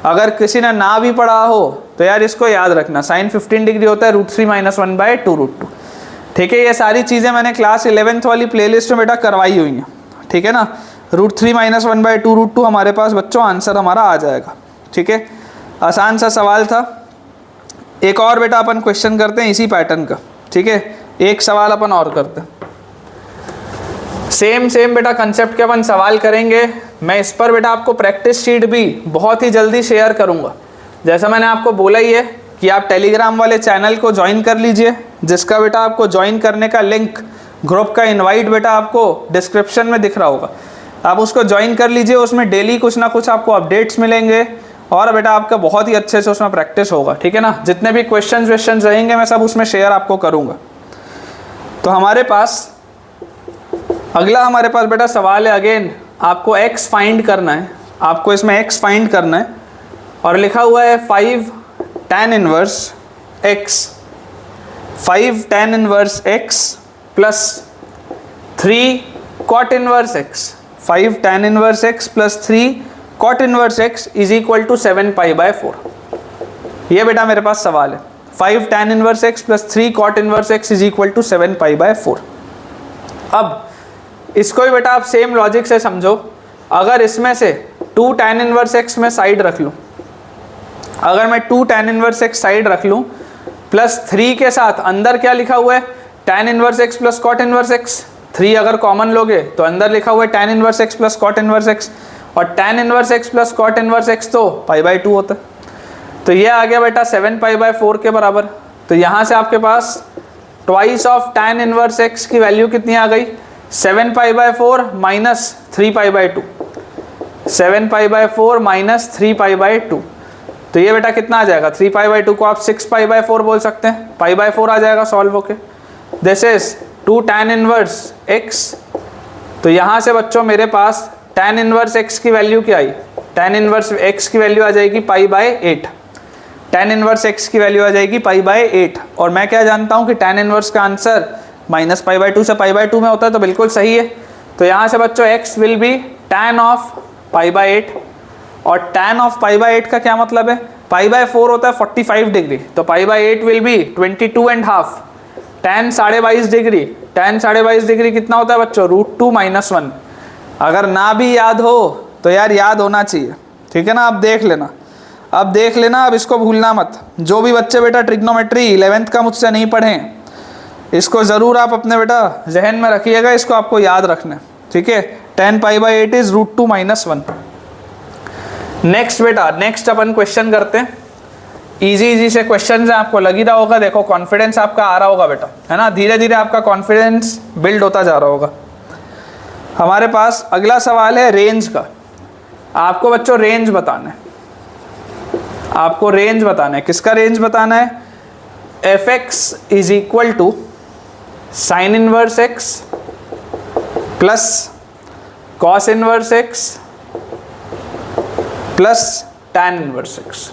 अगर किसी ने ना भी पढ़ा हो तो यार इसको याद रखना, साइन 15 डिग्री होता है √3 - 1/2√2। ठीक है, ये सारी चीज़ें मैंने क्लास 11th वाली प्लेलिस्ट में बेटा करवाई हुई हैं, ठीक है ना। √3 - 1/2√2 हमारे पास बच्चों आंसर हमारा आ जाएगा। ठीक है, आसान सा सवाल था। एक और बेटा अपन क्वेश्चन करते हैं इसी पैटर्न का। ठीक है, एक सवाल अपन और करते हैं, सेम बेटा कंसेप्ट के अपन सवाल करेंगे। मैं इस पर बेटा आपको प्रैक्टिस शीट भी बहुत ही जल्दी शेयर करूंगा। जैसा मैंने आपको बोला ही है कि आप टेलीग्राम वाले चैनल को ज्वाइन कर लीजिए, जिसका बेटा आपको ज्वाइन करने का लिंक, ग्रुप का इनवाइट बेटा आपको डिस्क्रिप्शन में दिख रहा होगा, आप उसको ज्वाइन कर लीजिए। उसमें डेली कुछ ना कुछ आपको अपडेट्स मिलेंगे और बेटा आपका बहुत ही अच्छे से उसमें प्रैक्टिस होगा। ठीक है ना, जितने भी क्वेश्चंस रहेंगे मैं सब उसमें शेयर आपको करूँगा। तो हमारे पास अगला हमारे पास बेटा सवाल है, अगेन आपको x फाइंड करना है, आपको इसमें x फाइंड करना है, और लिखा हुआ है 5 tan inverse x, 5 tan inverse x plus 3 cot inverse x, 5 tan inverse x plus 3 cot inverse x is equal to 7π/4। ये बेटा मेरे पास सवाल है, 5 tan inverse x plus 3 cot inverse x is equal to 7π/4। अब इसको भी बेटा आप सेम लॉजिक से समझो। अगर इसमें से 2 tan इनवर्स x में साइड रख लूँ, अगर मैं 2 tan इनवर्स x साइड रख लूँ प्लस 3 के साथ अंदर क्या लिखा हुआ है, tan inverse x plus cot inverse x, 3 अगर कॉमन लोगे तो अंदर लिखा हुआ है tan inverse x plus cot inverse x, और tan inverse x plus cot inverse x तो π/2 होता है। तो ये आ गया बेटा 7π/4 के बराबर। तो यहाँ से आपके पास twice of tan inverse x की वैल्यू कितनी आ गई, 7π/4 माइनस 3π/2, 7π/4 माइनस 3π/2। तो ये बेटा कितना आ जाएगा, 3π/2 को आप 6π/4 बोल सकते हैं, π/4 आ जाएगा सॉल्व होके। This is 2 tan inverse x। तो यहाँ से बच्चों मेरे पास tan इनवर्स x की वैल्यू क्या आई, tan इनवर्स x की वैल्यू आ जाएगी π/8, tan इनवर्स x की वैल्यू आ जाएगी π/8। और मैं क्या जानता हूँ कि tan इनवर्स का आंसर माइनस π/2 से π/2 में होता है, तो बिल्कुल सही है। तो यहाँ से बच्चों x will be tan of π/8, और tan ऑफ π/8 का क्या मतलब है, π/4 होता है 45 डिग्री, तो π/8 will be 22.5, tan 22.5 degree, tan 22.5 degree कितना होता है बच्चों, √2 - 1। अगर ना भी याद हो तो यार याद होना चाहिए, ठीक है ना। अब देख लेना, अब देख लेना, अब इसको भूलना मत। जो भी बच्चे बेटा ट्रिग्नोमेट्री 11th का मुझसे नहीं पढ़ें, इसको ज़रूर आप अपने बेटा जहन में रखिएगा, इसको आपको याद रखना है। ठीक है, tan π/8 इज √2 - 1। नेक्स्ट बेटा, नेक्स्ट अपन क्वेश्चन करते हैं। इजी से क्वेश्चन है, आपको लग ही रहा होगा, देखो कॉन्फिडेंस आपका आ रहा होगा बेटा, है ना, धीरे धीरे आपका कॉन्फिडेंस बिल्ड होता जा रहा होगा। हमारे पास अगला सवाल है रेंज का। आपको बच्चों रेंज बताना है, आपको रेंज बताना है। किसका रेंज बताना है, f(x) is equal to sine inverse x plus cos inverse x plus tan inverse x।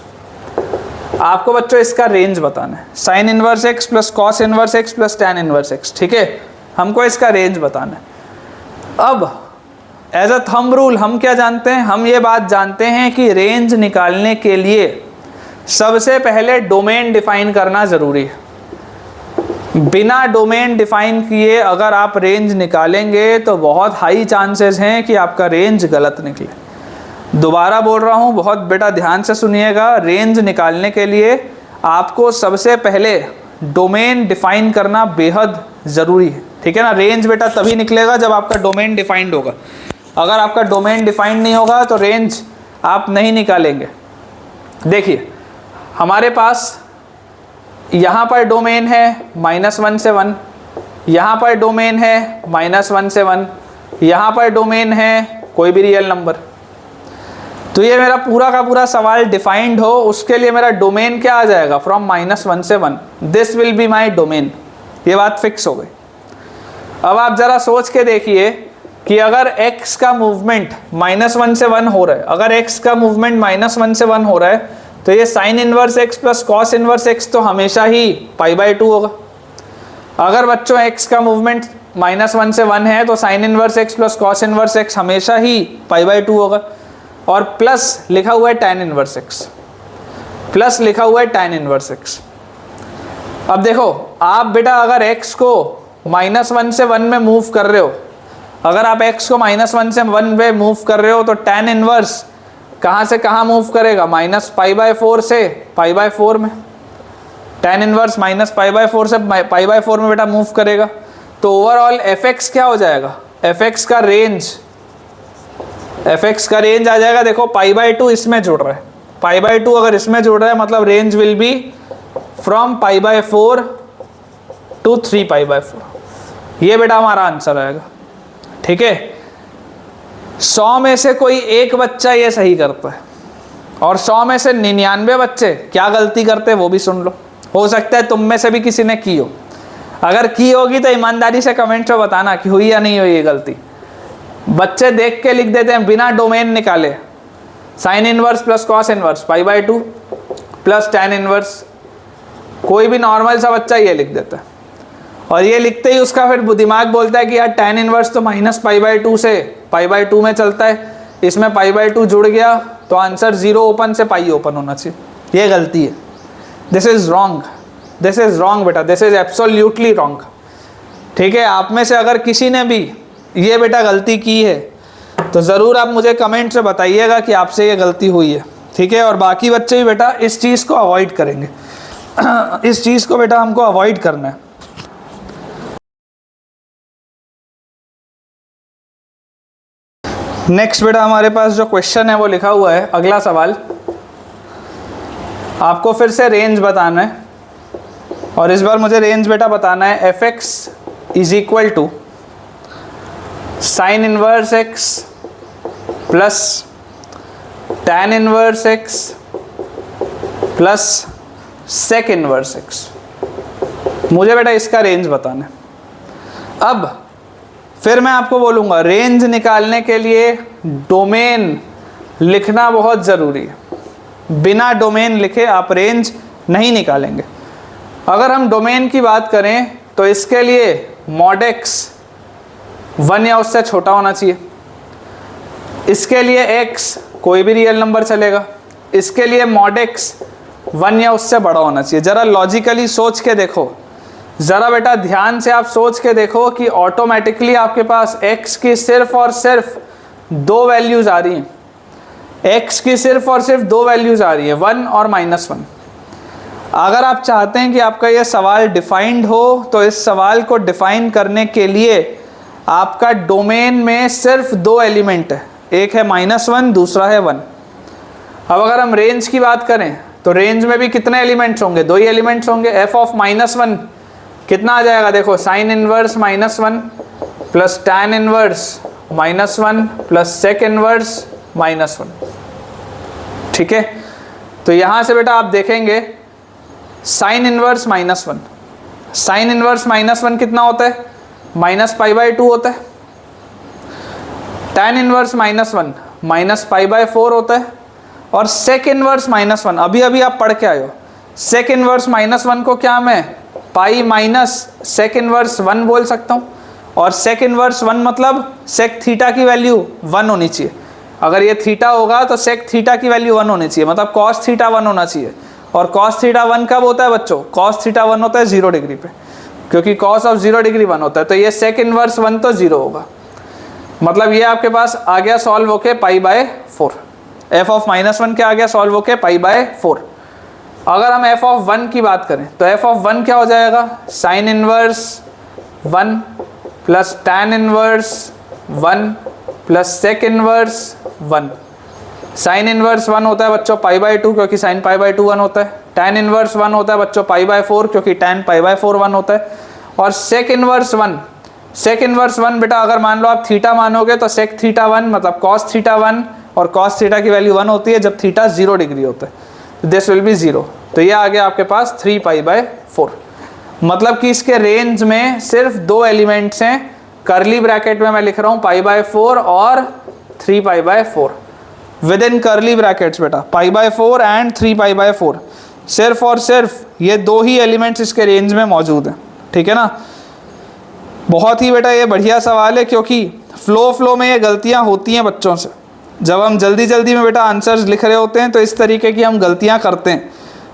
आपको बच्चों इसका रेंज बताना है, sine inverse x plus cos inverse x plus tan inverse x। ठीक है, हमको इसका रेंज बताना है। अब एज अ थंब रूल हम क्या जानते हैं, हम ये बात जानते हैं कि रेंज निकालने के लिए सबसे पहले डोमेन डिफाइन करना ज़रूरी है। बिना डोमेन डिफाइन किए अगर आप रेंज निकालेंगे तो बहुत हाई चांसेस हैं कि आपका रेंज गलत निकले। दोबारा बोल रहा हूँ, बहुत बेटा ध्यान से सुनिएगा, रेंज निकालने के लिए आपको सबसे पहले डोमेन डिफाइन करना बेहद ज़रूरी है, ठीक है ना। रेंज बेटा तभी निकलेगा जब आपका डोमेन डिफाइंड होगा। अगर आपका डोमेन डिफाइंड नहीं होगा तो रेंज आप नहीं निकालेंगे। देखिए हमारे पास यहाँ पर डोमेन है -1 से 1, यहाँ पर डोमेन है -1 से 1, यहाँ पर डोमेन है कोई भी रियल नंबर। तो ये मेरा पूरा का पूरा सवाल डिफाइंड हो, उसके लिए मेरा डोमेन क्या आ जाएगा, फ्रॉम -1 से 1, this will be my domain. ये बात फिक्स हो गई। अब आप ज़रा सोच के देखिए कि अगर x का मूवमेंट -1 से 1 हो रहा है, अगर x का मूवमेंट -1 से 1 हो रहा है तो ये sign inverse x plus cos inverse x तो हमेशा ही π/2 होगा। अगर बच्चों x का मूवमेंट -1 से 1 है तो sign inverse x plus cos inverse x हमेशा ही π/2 होगा। और प्लस लिखा हुआ है tan इनवर्स x, प्लस लिखा हुआ है tan इनवर्स x। अब देखो आप बेटा अगर x को -1 से 1 में मूव कर रहे हो, अगर आप x को -1 से 1 में मूव कर रहे हो तो tan इनवर्स कहाँ से कहाँ मूव करेगा, -π/4 से π/4 में। tan इनवर्स -π/4 से π/4 में बेटा मूव करेगा। तो ओवरऑल fx क्या हो जाएगा, fx का रेंज आ जाएगा। देखो π/2 इसमें जुड़ रहा है, π/2 अगर इसमें जुड़ रहा है मतलब range will be from π/4 to 3π/4। ये बेटा हमारा आंसर आएगा, ठीक है। 100 में से कोई एक बच्चा ये सही करता है और 100 में से 99 बच्चे क्या गलती करते हैं वो भी सुन लो। हो सकता है तुम में से भी किसी ने की हो, अगर की होगी तो ईमानदारी से कमेंट में बताना कि हुई या नहीं हुई ये गलती। बच्चे देख के लिख देते हैं बिना डोमेन निकाले, sine inverse plus cos inverse π/2 plus tan inverse. कोई भी नॉर्मल सा बच्चा ये लिख देता है और ये लिखते ही उसका फिर दिमाग बोलता है कि यार tan इनवर्स तो -π/2 से π/2 में चलता है, इसमें π/2 जुड़ गया तो आंसर 0 ओपन से पाई ओपन होना चाहिए। ये गलती है, this is wrong, this is wrong बेटा, दिस इज़ एब्सोल्युटली रॉन्ग, ठीक है। आप में से अगर किसी ने भी ये बेटा गलती की है तो ज़रूर आप मुझे कमेंट से बताइएगा कि आपसे ये गलती हुई है, ठीक है। और बाकी बच्चे भी बेटा इस चीज़ को अवॉइड करेंगे इस चीज़ को बेटा हमको अवॉइड करना है। नेक्स्ट बेटा हमारे पास जो क्वेश्चन है वो लिखा हुआ है, अगला सवाल। आपको फिर से रेंज बताना है और इस बार मुझे रेंज बेटा बताना है fx is equal to sine inverse x plus tan inverse x plus sec inverse x। मुझे बेटा इसका रेंज बताना है। अब फिर मैं आपको बोलूँगा रेंज निकालने के लिए डोमेन लिखना बहुत ज़रूरी है। बिना डोमेन लिखे आप रेंज नहीं निकालेंगे। अगर हम डोमेन की बात करें तो इसके लिए mod x 1 या उससे छोटा होना चाहिए, इसके लिए x कोई भी रियल नंबर चलेगा, इसके लिए mod x 1 या उससे बड़ा होना चाहिए। ज़रा लॉजिकली सोच के देखो, ज़रा बेटा ध्यान से आप सोच के देखो कि ऑटोमेटिकली आपके पास x की सिर्फ और सिर्फ 2 वैल्यूज़ आ रही हैं, x की सिर्फ और सिर्फ 2 वैल्यूज़ आ रही है, 1 और -1। अगर आप चाहते हैं कि आपका ये सवाल डिफाइंड हो तो इस सवाल को डिफाइन करने के लिए आपका डोमेन में सिर्फ 2 एलिमेंट है, एक है -1 दूसरा है 1। अब अगर हम रेंज की बात करें तो रेंज में भी कितने एलिमेंट्स होंगे, 2 ही एलिमेंट्स होंगे। f ऑफ -1 कितना आ जाएगा, देखो sine inverse -1 plus tan inverse -1 plus sec inverse -1, ठीक है। तो यहाँ से बेटा आप देखेंगे साइन इनवर्स -1, साइन इनवर्स -1 कितना होता है, -π/2 होता है। tan इनवर्स -1 -π/4 होता है। और सेक इनवर्स -1 अभी अभी आप पढ़ के आए हो, सेक इनवर्स -1 को क्या मैं पाई माइनस सेक इनवर्स 1 बोल सकता हूँ। और सेक इनवर्स 1 मतलब सेक थीटा की वैल्यू 1 होनी चाहिए। अगर ये थीटा होगा तो सेक थीटा की वैल्यू 1 होनी चाहिए, मतलब कॉस थीटा 1 होना चाहिए। और कॉस थीटा 1 कब होता है बच्चों? कॉस थीटा 1 होता है 0 डिग्री पे, क्योंकि कॉस ऑफ 0 डिग्री 1 होता है। तो ये सेक इनवर्स 1 तो 0 होगा, मतलब ये आपके पास आ गया सॉल्व होके π/4। f ऑफ -1 क्या आ गया सॉल्व होके π/4। अगर हम f ऑफ 1 की बात करें तो f ऑफ 1 क्या हो जाएगा? Sine inverse 1 plus tan inverse 1 plus sec inverse 1। Sine inverse 1 होता है बच्चों π/2, क्योंकि साइन π/2 1 होता है। टैन इनवर्स 1 होता है बच्चों π/4, क्योंकि टैन π/4 1 होता है। और सेक इनवर्स 1 बेटा अगर मान लो आप थीटा मानोगे तो सेक थीटा 1 मतलब कॉस थीटा 1, और कॉस थीटा की वैल्यू 1 होती है जब थीटा 0 डिग्री होता है। This will B 0। तो ये आ गया आपके पास 3π/4। मतलब कि इसके रेंज में सिर्फ 2 एलिमेंट्स हैं, करली ब्रैकेट में मैं लिख रहा हूँ π/4 और 3π/4 विद इन करली ब्रैकेट्स बेटा, π/4 एंड 3π/4। सिर्फ और सिर्फ ये 2 ही एलिमेंट्स इसके रेंज में मौजूद हैं, ठीक है ना। बहुत ही बेटा ये बढ़िया सवाल है, क्योंकि फ्लो में ये गलतियां होती हैं बच्चों से। जब हम जल्दी में बेटा आंसर्स लिख रहे होते हैं तो इस तरीके की हम गलतियां करते हैं।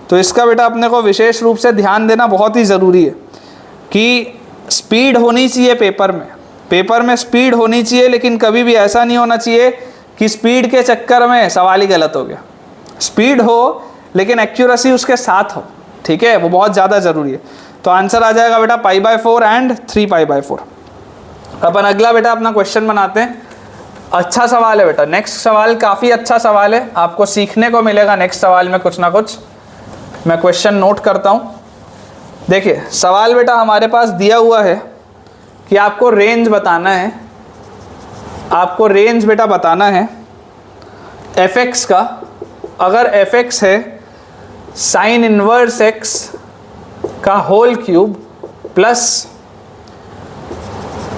तो इसका बेटा अपने को विशेष रूप से ध्यान देना बहुत ही ज़रूरी है कि स्पीड होनी चाहिए पेपर में स्पीड होनी चाहिए, लेकिन कभी भी ऐसा नहीं होना चाहिए कि स्पीड के चक्कर में सवाल ही गलत हो गया। स्पीड हो लेकिन एक्यूरेसी उसके साथ हो, ठीक है, वो बहुत ज़्यादा ज़रूरी है। तो आंसर आ जाएगा बेटा π/4 एंड 3π/4। अपन अगला बेटा अपना क्वेश्चन बनाते हैं। अच्छा सवाल है बेटा, नेक्स्ट सवाल काफ़ी अच्छा सवाल है, आपको सीखने को मिलेगा नेक्स्ट सवाल में कुछ ना कुछ। मैं क्वेश्चन नोट करता हूँ। देखिए सवाल बेटा हमारे पास दिया हुआ है कि आपको रेंज बताना है, आपको रेंज बेटा बताना है fx का। अगर fx है साइन इनवर्स x का whole cube plus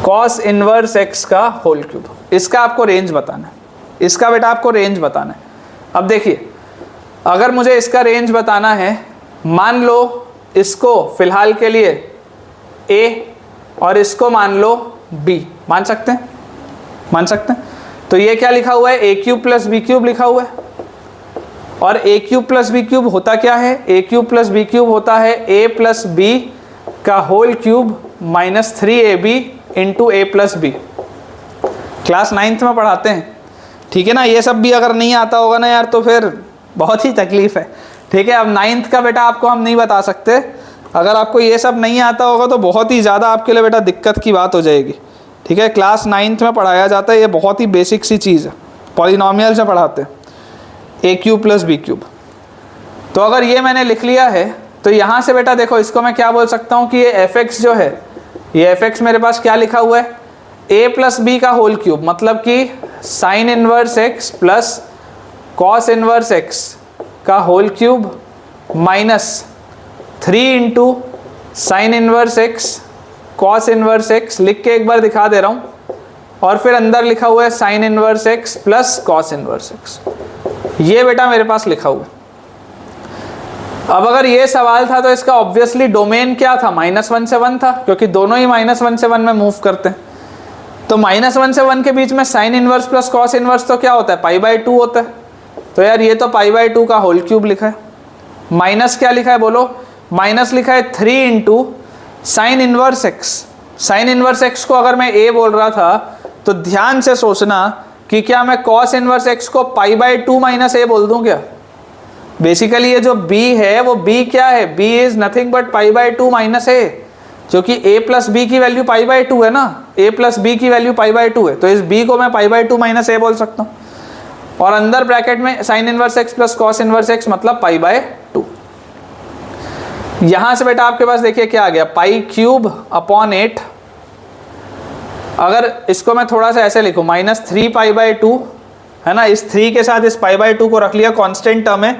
cos inverse x का होल क्यूब, इसका आपको रेंज बताना है। इसका बेटा आपको रेंज बताना है। अब देखिए अगर मुझे इसका रेंज बताना है, मान लो इसको फिलहाल के लिए a और इसको मान लो b, मान सकते हैं। तो ये क्या लिखा हुआ है? a³ प्लस b³ लिखा हुआ है। और a³ प्लस b³ होता क्या है? a³ प्लस b³ होता है a प्लस b का whole cube minus 3ab into a plus b। Class 9th में पढ़ाते हैं, ठीक है ना। ये सब भी अगर नहीं आता होगा ना यार तो फिर बहुत ही तकलीफ है, ठीक है। अब 9th का बेटा आपको हम नहीं बता सकते। अगर आपको ये सब नहीं आता होगा तो बहुत ही ज़्यादा आपके लिए बेटा दिक्कत की बात हो जाएगी, ठीक है। क्लास 9th में पढ़ाया जाता है, ये बहुत ही बेसिक सी चीज़ है, पॉलिनॉमियल से पढ़ाते हैं a³ प्लस b³। तो अगर ये मैंने लिख लिया है तो यहाँ से बेटा देखो इसको मैं क्या बोल सकता हूँ कि ये fx जो है, ये fx मेरे पास क्या लिखा हुआ है? a प्लस b का होल क्यूब, मतलब कि sine inverse x plus cos inverse x का whole cube minus 3 into sine inverse x cos inverse x, लिख के एक बार दिखा दे रहा हूँ। और फिर अंदर लिखा हुआ है sine inverse x plus cos inverse x, ये बेटा मेरे पास लिखा हुआ है। अब अगर ये सवाल था तो इसका ऑब्वियसली डोमेन क्या था? -1 से 1 था, क्योंकि दोनों ही -1 से 1 में मूव करते हैं। तो -1 से 1 के बीच में sign inverse plus cos inverse तो क्या होता है? π/2 होता है। तो यार ये तो π/2 का होल क्यूब लिखा है। माइनस क्या लिखा है बोलो? माइनस लिखा है 3 into sine inverse x। Sine inverse x को अगर मैं a बोल रहा था तो ध्यान से सोचना कि क्या मैं कॉस इनवर्स x को π/2 माइनस a बोल दूं क्या? बेसिकली ये जो b है वो b क्या है? b is nothing but π/2 minus a, क्योंकि a प्लस b की वैल्यू π/2 है ना, a प्लस b की वैल्यू π/2 है। तो इस b को मैं π/2 माइनस a बोल सकता हूँ। और अंदर ब्रैकेट में sign inverse x plus cos inverse x मतलब π/2। यहां से बेटा आपके पास देखिए क्या आ गया? π³/8। अगर इसको मैं थोड़ा सा ऐसे लिखूं -3π/2 है ना, इस 3 के साथ इस π/2 को रख लिया, कांस्टेंट टर्म है,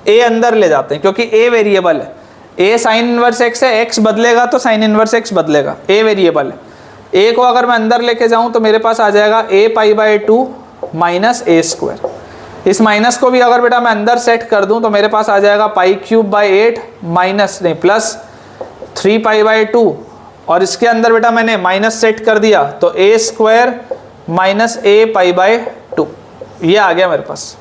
a अंदर ले जाते हैं क्योंकि a वेरिएबल है। a साइन इनवर्स x है, x बदलेगा तो साइन इनवर्स x बदलेगा, a वेरिएबल है। a को अगर मैं अंदर लेके जाऊं तो मेरे पास आ जाएगा a π/2 माइनस a²। इस माइनस को भी अगर बेटा मैं अंदर सेट कर दूं तो मेरे पास आ जाएगा π³/8 माइनस नहीं प्लस 3π/2 और इसके अंदर बेटा मैंने माइनस सेट कर दिया, तो a square minus a pi by 2, ये आ गया मेरे पास।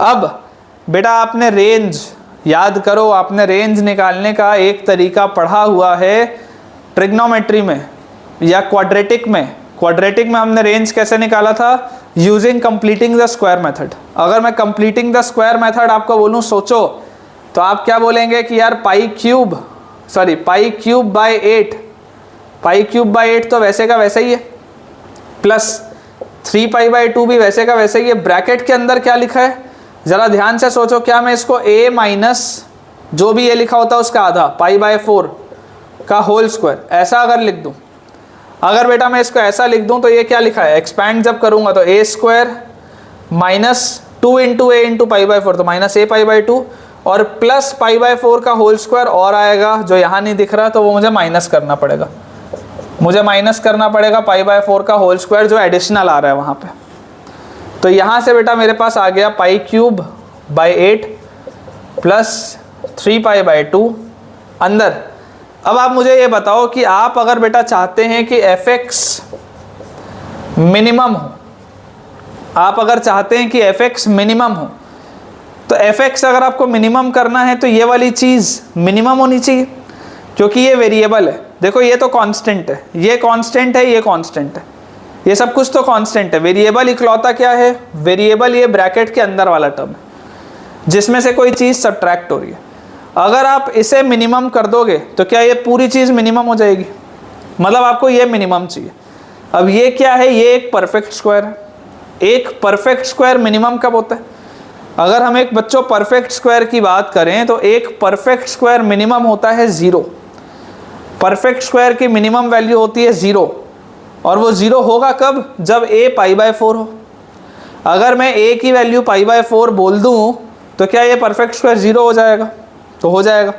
अब बेटा आपने रेंज याद करो, आपने रेंज निकालने का एक तरीका पढ़ा हुआ है ट्रिग्नोमेट्री में या क्वाड्रेटिक में। क्वाड्रेटिक में हमने रेंज कैसे निकाला था, using completing the square method. अगर मैं कंप्लीटिंग द स्क्वायर मेथड आपको बोलूं सोचो, तो आप क्या बोलेंगे कि यार पाई cube by 8, pi cube by 8 तो वैसे का वैसे ही है, प्लस 3 पाई बाय 2 भी वैसे का वैसे ही है। ब्रैकेट के अंदर क्या लिखा है जरा ध्यान से सोचो, क्या मैं इसको a माइनस जो भी ये लिखा होता है उसका आधा पाई बाय 4 का होल स्क्वायर ऐसा अगर लिख दूं, अगर बेटा मैं इसको ऐसा लिख दूं तो ये क्या लिखा है, एक्सपैंड जब करूंगा तो a square minus 2 into A into pi by 4, तो माइनस ए पाई बाय 2 और प्लस पाई बाय 4 का होल स्क्वायर और आएगा जो यहाँ नहीं दिख रहा, तो वो मुझे माइनस करना पड़ेगा, मुझे माइनस करना पड़ेगा पाई बाय 4 का होल स्क्वायर जो एडिशनल आ रहा है वहाँ पे। तो यहाँ से बेटा मेरे पास आ गया pi cube by 8 plus 3 pi by 2 अंदर। अब आप मुझे ये बताओ कि आप अगर बेटा चाहते हैं कि fx मिनिमम हो, आप अगर चाहते हैं कि fx मिनिमम हो, तो fx अगर आपको मिनिमम करना है तो ये वाली चीज़ मिनिमम होनी चाहिए, क्योंकि ये वेरिएबल है। देखो ये तो कांस्टेंट है, ये कांस्टेंट है, ये कांस्टेंट है, ये सब कुछ तो कांस्टेंट है। वेरिएबल इकलौता क्या है, वेरिएबल ये ब्रैकेट के अंदर वाला टर्म है जिसमें से कोई चीज़ सब्ट्रैक्ट हो रही है। अगर आप इसे मिनिमम कर दोगे तो क्या ये पूरी चीज़ मिनिमम हो जाएगी, मतलब आपको ये मिनिमम चाहिए। अब ये क्या है, ये एक परफेक्ट स्क्वायर है। एक परफेक्ट स्क्वायर मिनिमम कब होता है, अगर हम एक बच्चों परफेक्ट स्क्वायर की बात करें तो एक परफेक्ट स्क्वायर मिनिमम होता है 0। परफेक्ट स्क्वायर की मिनिमम वैल्यू होती है 0, और वो 0 होगा कब, जब a पाई बाय 4 हो। अगर मैं a की वैल्यू पाई बाय 4 बोल दूं तो क्या ये परफेक्ट स्क्वायर 0 हो जाएगा, तो हो जाएगा।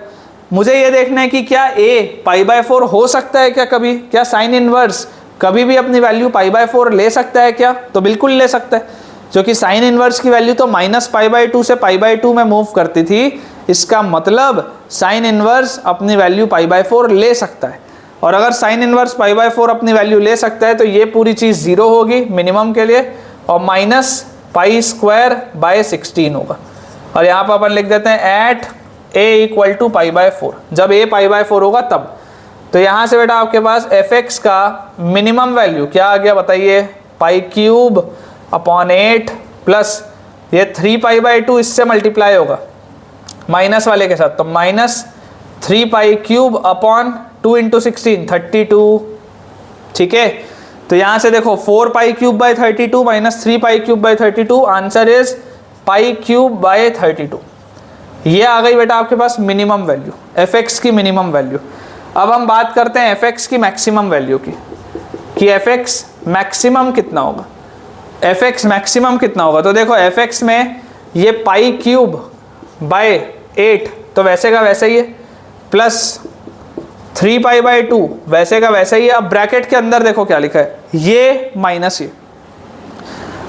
मुझे ये देखना है कि क्या a पाई बाय 4 हो सकता है क्या कभी, क्या साइन इनवर्स कभी भी अपनी वैल्यू पाई बाय 4 ले सकता है क्या, तो बिल्कुल ले सकता है, क्योंकि साइन इनवर्स की वैल्यू तो माइनस पाई बाय 2 से पाई बाय 2 में मूव करती थी। इसका मतलब साइन इनवर्स अपनी वैल्यू पाई बाय 4 ले सकता है, और अगर साइन इनवर्स पाई बाय 4 अपनी वैल्यू ले सकता है तो ये पूरी चीज़ 0 होगी मिनिमम के लिए, और माइनस पाई स्क्वायर बाय 16 होगा। और यहाँ पर अपन लिख देते हैं at a equal to pi by 4, जब a पाई बाय 4 होगा तब। तो यहाँ से बेटा आपके पास fx का मिनिमम वैल्यू क्या आ गया बताइए, पाई क्यूब अपॉन 8 प्लस ये 3 पाई बाय 2 इससे मल्टीप्लाई होगा माइनस वाले के साथ, तो माइनस 3 पाई क्यूब अपॉन 2 इंटू 16 32। ठीक है, तो यहाँ से देखो 4 पाई cube bye 32 minus 3 pi cube bye 32, answer is pi cube bye 32। ये आ गई बेटा आपके पास मिनिमम वैल्यू, fx की मिनिमम वैल्यू। अब हम बात करते हैं fx की मैक्सिमम वैल्यू की, कि fx मैक्सिमम कितना होगा, fx मैक्सिमम कितना होगा। तो देखो fx में ये पाई क्यूब बाय 8 तो वैसे का वैसे ही है, प्लस 3 पाई बाय 2 वैसे का वैसे ही है। अब ब्रैकेट के अंदर देखो क्या लिखा है, ये माइनस ये।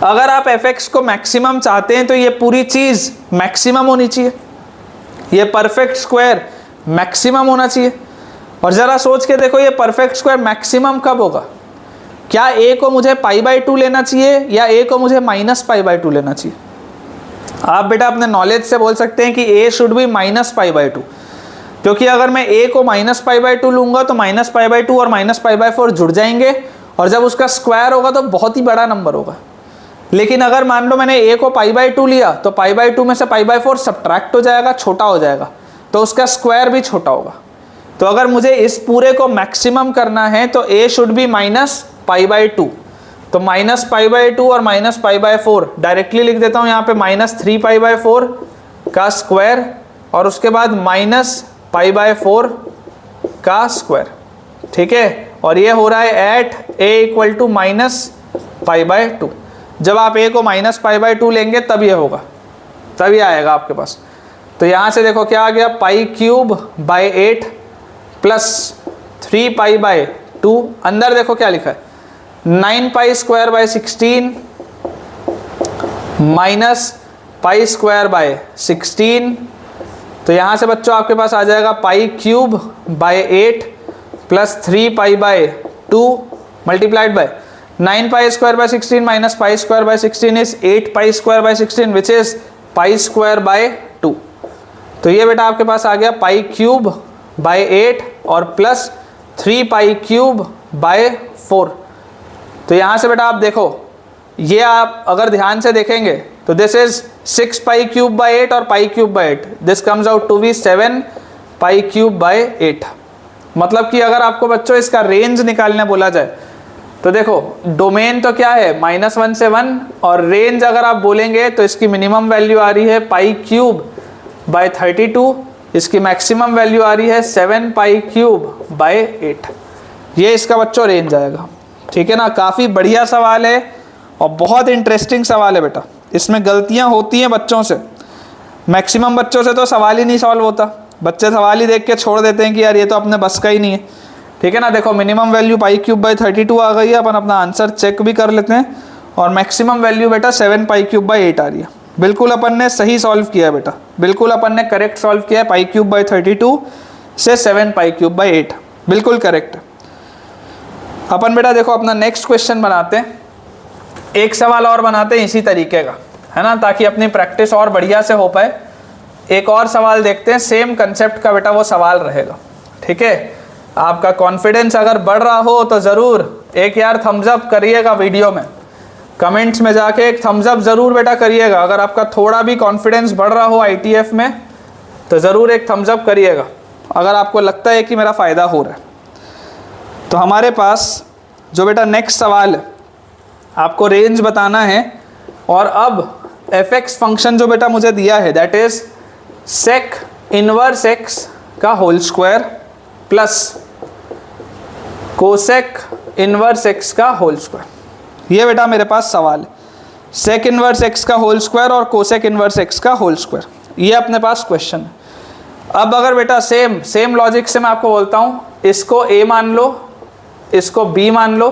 अगर आप fx को मैक्सिमम चाहते हैं तो ये पूरी चीज़ मैक्सिमम होनी चाहिए, ये परफेक्ट स्क्वायर मैक्सिमम होना चाहिए। और ज़रा सोच के देखो ये परफेक्ट स्क्वायर मैक्सिमम कब होगा, क्या a को मुझे पाई बाय 2 लेना चाहिए या a को मुझे माइनस पाई बाय 2 लेना चाहिए। आप बेटा अपने नॉलेज से बोल सकते हैं कि a should be minus pi by 2, क्योंकि अगर मैं a को माइनस पाई बाय 2 लूँगा तो माइनस पाई बाय 2 और माइनस पाई बाय 4 जुड़ जाएंगे, और जब उसका स्क्वायर होगा तो बहुत ही बड़ा नंबर होगा। लेकिन अगर मान लो मैंने a को पाई बाय 2 लिया तो पाई बाय 2 में से पाई बाय 4 सब्ट्रैक्ट हो जाएगा, छोटा हो जाएगा, तो उसका स्क्वायर भी छोटा होगा। तो अगर मुझे इस पूरे को मैक्सिमम करना है तो a should be minus pi by 2, तो माइनस पाई बाय 2 और माइनस पाई बाय 4 डायरेक्टली लिख देता हूँ यहाँ पे, माइनस 3 पाई बाय 4 का स्क्वायर और उसके बाद माइनस पाई बाय 4 का स्क्वायर। ठीक है, और ये हो रहा है at a equal to minus pi by 2। जब आप a को माइनस पाई बाय 2 लेंगे तब ये होगा, तब ये आएगा आपके पास। तो यहाँ से देखो क्या आ गया, pi cube by 8 plus 3 pi by 2, अंदर देखो क्या लिखा है 9 pi square by 16 minus pi square by 16। तो यहाँ से बच्चों आपके पास आ जाएगा pi cube by 8 plus 3π/2 multiplied by 9π² minus π² is 8π² which is π²/2। तो ये बेटा आपके पास आ गया π³/8 और प्लस 3π³/4। तो यहाँ से बेटा आप देखो, ये आप अगर ध्यान से देखेंगे तो दिस इज 6π³/8 और π³/8, this comes out to be 7π³/8। मतलब कि अगर आपको बच्चों इसका रेंज निकालने बोला जाए तो देखो डोमेन तो क्या है -1 से 1, और रेंज अगर आप बोलेंगे तो इसकी मिनिमम वैल्यू आ रही है π³/32, इसकी मैक्सिमम वैल्यू आ रही है 7π³/8। ये इसका बच्चों रेंज आएगा। ठीक है ना, काफ़ी बढ़िया सवाल है और बहुत इंटरेस्टिंग सवाल है बेटा। इसमें गलतियां होती हैं बच्चों से, मैक्सिमम बच्चों से तो सवाल ही नहीं सॉल्व होता, बच्चे सवाल ही देख के छोड़ देते हैं कि यार ये तो अपने बस का ही नहीं है। ठीक है ना, देखो मिनिमम वैल्यू π³/32 आ गई है, अपन अपना आंसर चेक भी कर लेते हैं, और मैक्सिमम वैल्यू बेटा 7π³/8 आ रही है। बिल्कुल अपन ने सही सॉल्व किया है बेटा, बिल्कुल अपन ने करेक्ट सॉल्व किया है। π³/32 से 7π³/8 बिल्कुल करेक्ट। अपन बेटा देखो अपना नेक्स्ट क्वेश्चन बनाते हैं, एक सवाल और बनाते हैं इसी तरीके का, है ना, ताकि अपनी प्रैक्टिस और बढ़िया से हो पाए। एक और सवाल देखते हैं, सेम कंसेप्ट का बेटा वो सवाल रहेगा। ठीक है, आपका कॉन्फिडेंस अगर बढ़ रहा हो तो ज़रूर एक यार थम्स अप करिएगा वीडियो में, कमेंट्स में जाके एक थम्स अप ज़रूर बेटा करिएगा। अगर आपका थोड़ा भी कॉन्फिडेंस बढ़ रहा हो ITF में तो ज़रूर एक थम्स अप करिएगा, अगर आपको लगता है कि मेरा फ़ायदा हो रहा है। तो हमारे पास जो बेटा नेक्स्ट सवाल है, आपको रेंज बताना है, और अब fx फंक्शन जो बेटा मुझे दिया है that is sec inverse x का whole square plus cosec inverse x का होल स्क्वायर। ये बेटा मेरे पास सवाल है, sec इनवर्स x का होल स्क्वायर और कोसेक इनवर्स x का होल स्क्वायर, ये अपने पास क्वेश्चन है। अब अगर बेटा सेम लॉजिक से मैं आपको बोलता हूँ, इसको a मान लो, इसको b मान लो,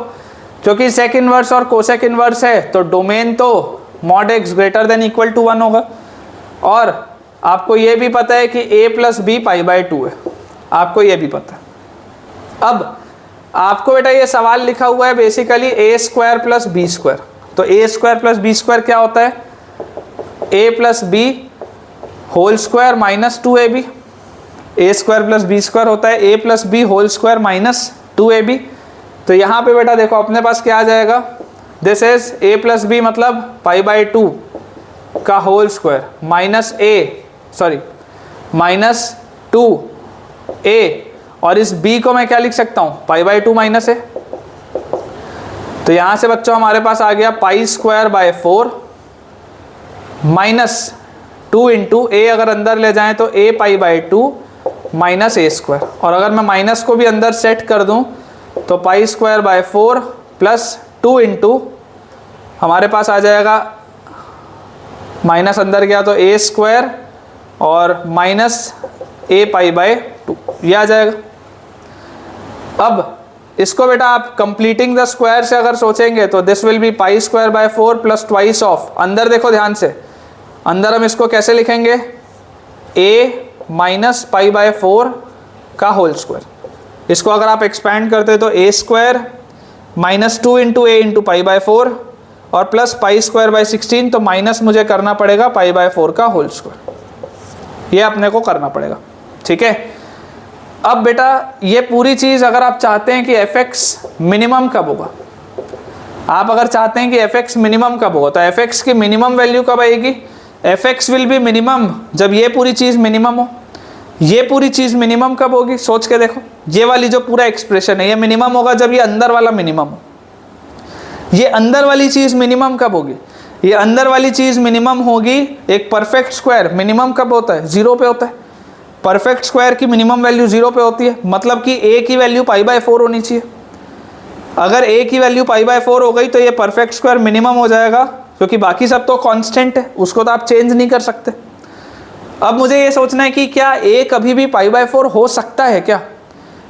क्योंकि sec इनवर्स और कोसेक इनवर्स है तो डोमेन तो mod x greater than equal to 1 होगा, और आपको ये भी पता है कि a + b π/2 है, आपको ये भी पता है। अब आपको बेटा ये सवाल लिखा हुआ है बेसिकली a² + b², तो a² + b² क्या होता है, a + b whole square minus 2ab, a² + b² होता है a + b whole square minus 2ab। तो यहाँ पे बेटा देखो अपने पास क्या आ जाएगा, दिस इज a + b मतलब π/2 का होल स्क्वायर माइनस 2a, और इस b को मैं क्या लिख सकता हूँ, π/2 - a। तो यहाँ से बच्चों हमारे पास आ गया π²/4 माइनस 2 इंटू a, अगर अंदर ले जाएं तो a π/2 माइनस a², और अगर मैं माइनस को भी अंदर सेट कर दूं तो π²/4 प्लस 2 इंटू हमारे पास आ जाएगा, माइनस अंदर गया तो a² और माइनस a π/2, ये आ जाएगा। अब इसको बेटा आप कंप्लीटिंग द स्क्वायर से अगर सोचेंगे तो this will be π²/4 plus twice of, अंदर देखो ध्यान से, अंदर हम इसको कैसे लिखेंगे, a माइनस π/4 का होल स्क्वायर। इसको अगर आप एक्सपैंड करते तो a² minus 2 into a into π/4 और प्लस π²/16, तो माइनस मुझे करना पड़ेगा π/4 का होल स्क्वायर, ये अपने को करना पड़ेगा। ठीक है, अब बेटा ये पूरी चीज़ अगर आप चाहते हैं कि fx मिनिमम कब होगा, आप अगर चाहते हैं कि fx मिनिमम कब होगा तो fx की मिनिमम वैल्यू कब आएगी, fx विल बी मिनिमम जब ये पूरी चीज़ मिनिमम हो। ये पूरी चीज़ मिनिमम कब होगी, सोच के देखो, ये वाली जो पूरा एक्सप्रेशन है ये मिनिमम होगा जब ये अंदर वाला मिनिमम हो। ये अंदर वाली चीज़ मिनिमम कब होगी, ये अंदर वाली चीज़ मिनिमम होगी, एक परफेक्ट स्क्वायर मिनिमम कब होता है, 0 पे होता है। परफेक्ट स्क्वायर की मिनिमम वैल्यू 0 पे होती है, मतलब कि a की वैल्यू π/4 होनी चाहिए। अगर a की वैल्यू π/4 हो गई तो ये परफेक्ट स्क्वायर मिनिमम हो जाएगा, क्योंकि बाकी सब तो कांस्टेंट है, उसको तो आप चेंज नहीं कर सकते। अब मुझे ये सोचना है कि क्या a कभी भी π/4 हो सकता है क्या,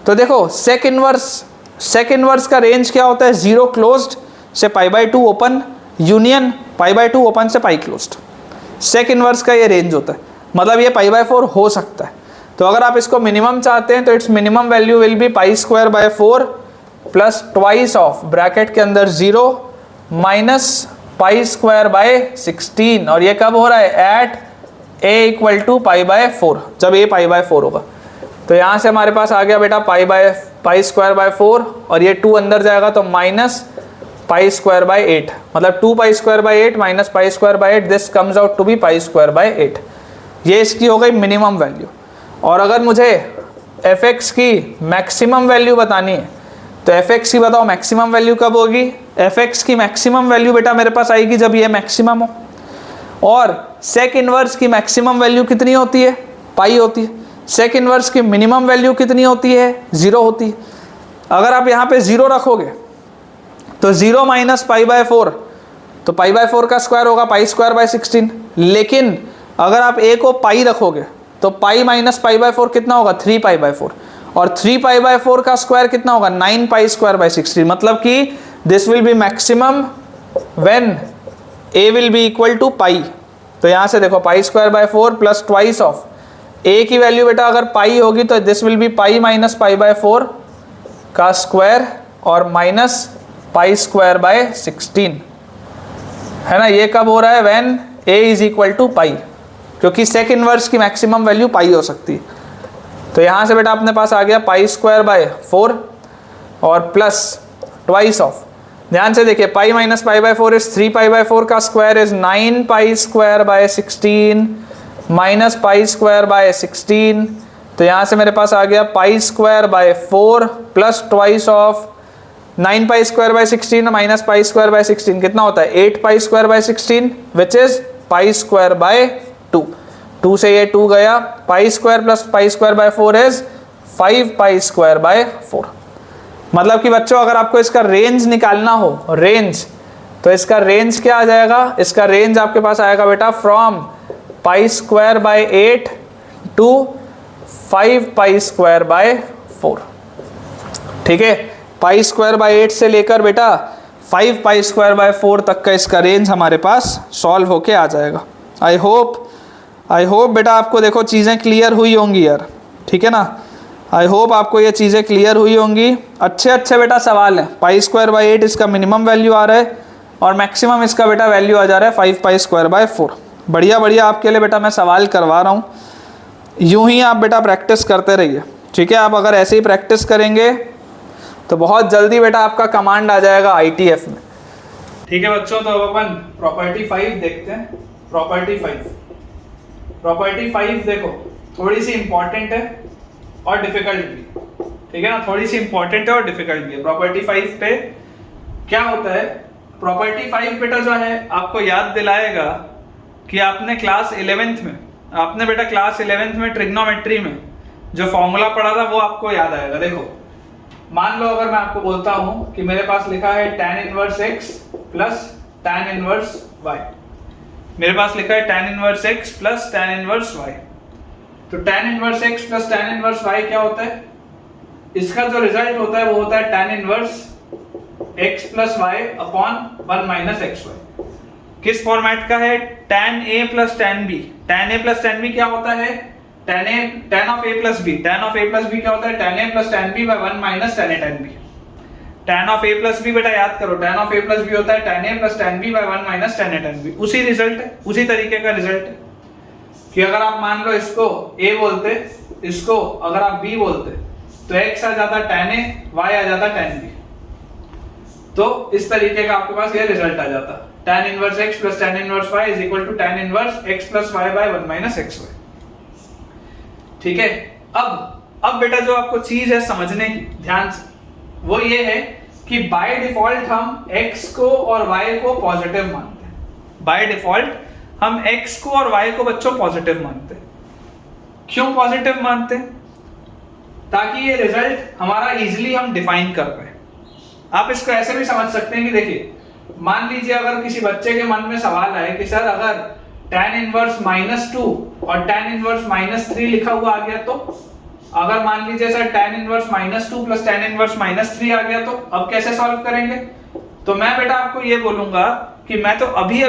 तो देखो सेक इनवर्स का रेंज क्या होता है, 0 क्लोज्ड से π/2 ओपन यूनियन π/2 ओपन से π क्लोज्ड। सेक इनवर्स का ये रेंज होता है, मतलब ये π/4 हो सकता है। तो अगर आप इसको मिनिमम चाहते हैं तो it's minimum value will be pi square by 4 plus twice of bracket के अंदर 0 माइनस पाई स्क्वायर बाय 16, और ये कब हो रहा है at a equal to pi by 4, जब a पाई बाय 4 होगा। तो यहाँ से हमारे पास आ गया बेटा पाई स्क्वायर बाय 4, और ये 2 अंदर जाएगा तो माइनस पाई स्क्वायर बाय 8, मतलब 2 pi square by 8 minus pi square by 8, this comes out to be pi square by 8। ये इसकी हो गई मिनिमम वैल्यू। और अगर मुझे एफ एक्स की मैक्सिमम वैल्यू बतानी है तो एफ एक्स की बताओ मैक्सिमम वैल्यू कब होगी। एफ एक्स की मैक्सिमम वैल्यू बेटा मेरे पास आएगी जब ये मैक्सिमम हो। और सेक इनवर्स की मैक्सिमम वैल्यू कितनी होती है, पाई होती है। सेक इनवर्स की मिनिमम वैल्यू कितनी होती है, 0 होती है। अगर आप यहाँ पे 0 रखोगे तो 0 माइनस पाई बाय 4, तो पाई बाय 4 का स्क्वायर होगा पाई स्क्वायर बाय 16। लेकिन अगर आप a को पाई रखोगे तो पाई माइनस पाई बाय 4 कितना होगा, 3 पाई बाय 4, और 3 पाई बाय 4 का स्क्वायर कितना होगा, 9 पाई स्क्वायर बाय 16। मतलब कि this will be maximum when a will be equal to pi. तो यहाँ से देखो pi square by 4 plus twice of a की वैल्यू बेटा अगर पाई होगी तो this will be pi minus pi by 4 का स्क्वायर और माइनस पाई स्क्वायर बाय 16, है ना। ये कब हो रहा है, when a is equal to pi, क्योंकि सेक इनवर्स की मैक्सिमम वैल्यू पाई हो सकती है। तो यहाँ से बेटा अपने पास आ गया पाई स्क्वायर बाय 4 और प्लस ट्वाइस ऑफ, ध्यान से देखिए पाई minus pi by 4 is 3 pi by 4 का square is 9 pi square by 16 minus pi square by 16। तो यहाँ से मेरे पास आ गया पाई square by 4 plus twice of 9 pi square by 16 minus pi square by 16 कितना होता है, 8 पाई square by 16 which is pi square bye 2। 2 से ये 2 गया, pi square plus pi square by 4 is 5 pi square by 4। मतलब कि बच्चों अगर आपको इसका रेंज निकालना हो, रेंज, तो इसका रेंज क्या आ जाएगा, इसका रेंज आपके पास आएगा बेटा from pi square by 8 to 5 pi square by 4। ठीक है, पाई स्क्वायर बाय 8 से लेकर बेटा 5 पाई स्क्वायर बाय 4 तक का इसका रेंज हमारे पास सॉल्व होके आ जाएगा। आई होप बेटा आपको देखो चीज़ें क्लियर हुई होंगी यार, ठीक है ना। आई होप आपको ये चीज़ें क्लियर हुई होंगी। अच्छे बेटा सवाल है। पाई स्क्वायर बाय 8 इसका मिनिमम वैल्यू आ रहा है और मैक्सिमम इसका बेटा वैल्यू आ जा रहा है 5 पाई स्क्वायर बाय 4। बढ़िया आपके लिए बेटा मैं सवाल करवा रहा हूँ, यूं ही आप बेटा प्रैक्टिस करते रहिए, ठीक है। आप अगर ऐसे ही प्रैक्टिस करेंगे तो बहुत जल्दी बेटा आपका कमांड आ जाएगा ITF में। ठीक है बच्चों, तो अब अपन प्रॉपर्टी 5 देखते हैं। प्रॉपर्टी 5 देखो थोड़ी सी इंपॉर्टेंट है और डिफिकल्ट भी, ठीक है ना, थोड़ी सी इंपॉर्टेंट है और डिफिकल्ट भी है। प्रॉपर्टी 5 पे क्या होता है, प्रॉपर्टी 5 बेटा जो है आपको याद दिलाएगा कि आपने क्लास 11th में, आपने बेटा क्लास 11th में ट्रिग्नोमेट्री में जो फॉर्मूला पढ़ा था वो आपको याद आएगा। देखो मान लो अगर मैं आपको बोलता हूं कि मेरे पास लिखा है tan inverse x plus tan inverse y, मेरे पास लिखा है tan inverse x plus tan inverse y। तो tan inverse x plus tan inverse y क्या होता है, इसका जो रिजल्ट होता है वो होता है tan inverse x plus y upon 1 minus xy। किस फॉर्मेट का है, tan a plus tan b। tan a plus tan b क्या होता है, tan of a plus b। tan of a plus b क्या होता है, tan a plus tan b by 1 minus tan a tan b। tan of a plus b बेटा याद करो, tan of a plus b होता है tan a plus tan b by 1 minus tan a tan b। उसी result है, उसी तरीके का रिजल्ट है कि अगर आप मान लो इसको a बोलते, इसको अगर आप b बोलते तो x आ जाता tan a, y आ जाता tan b। तो इस तरीके का आपके पास ये रिजल्ट आ जाता, tan inverse x plus tan inverse y is equal to tan inverse x plus y by 1 minus xy। ठीक है, अब बेटा जो आपको चीज है समझने की ध्यान से, वो ये है कि बाय डिफॉल्ट हम x को और y को पॉजिटिव मानते हैं। बाय डिफॉल्ट हम x को और y को बच्चों पॉजिटिव मानते हैं। क्यों पॉजिटिव मानते हैं, ताकि ये रिजल्ट हमारा इजीली हम डिफाइन कर पाए। आप इसको ऐसे भी समझ सकते हैं कि देखिए मान लीजिए अगर किसी बच्चे के मन में सवाल आए कि सर अगर tan इनवर्स -2 और tan इनवर्स -3 लिखा हुआ आ गया, तो अगर मान लीजिए sir tan inverse -2 plus tan inverse -3 आ गया तो अब कैसे सॉल्व करेंगे। तो मैं बेटा आपको ये बोलूंगा कि मैं तो अभी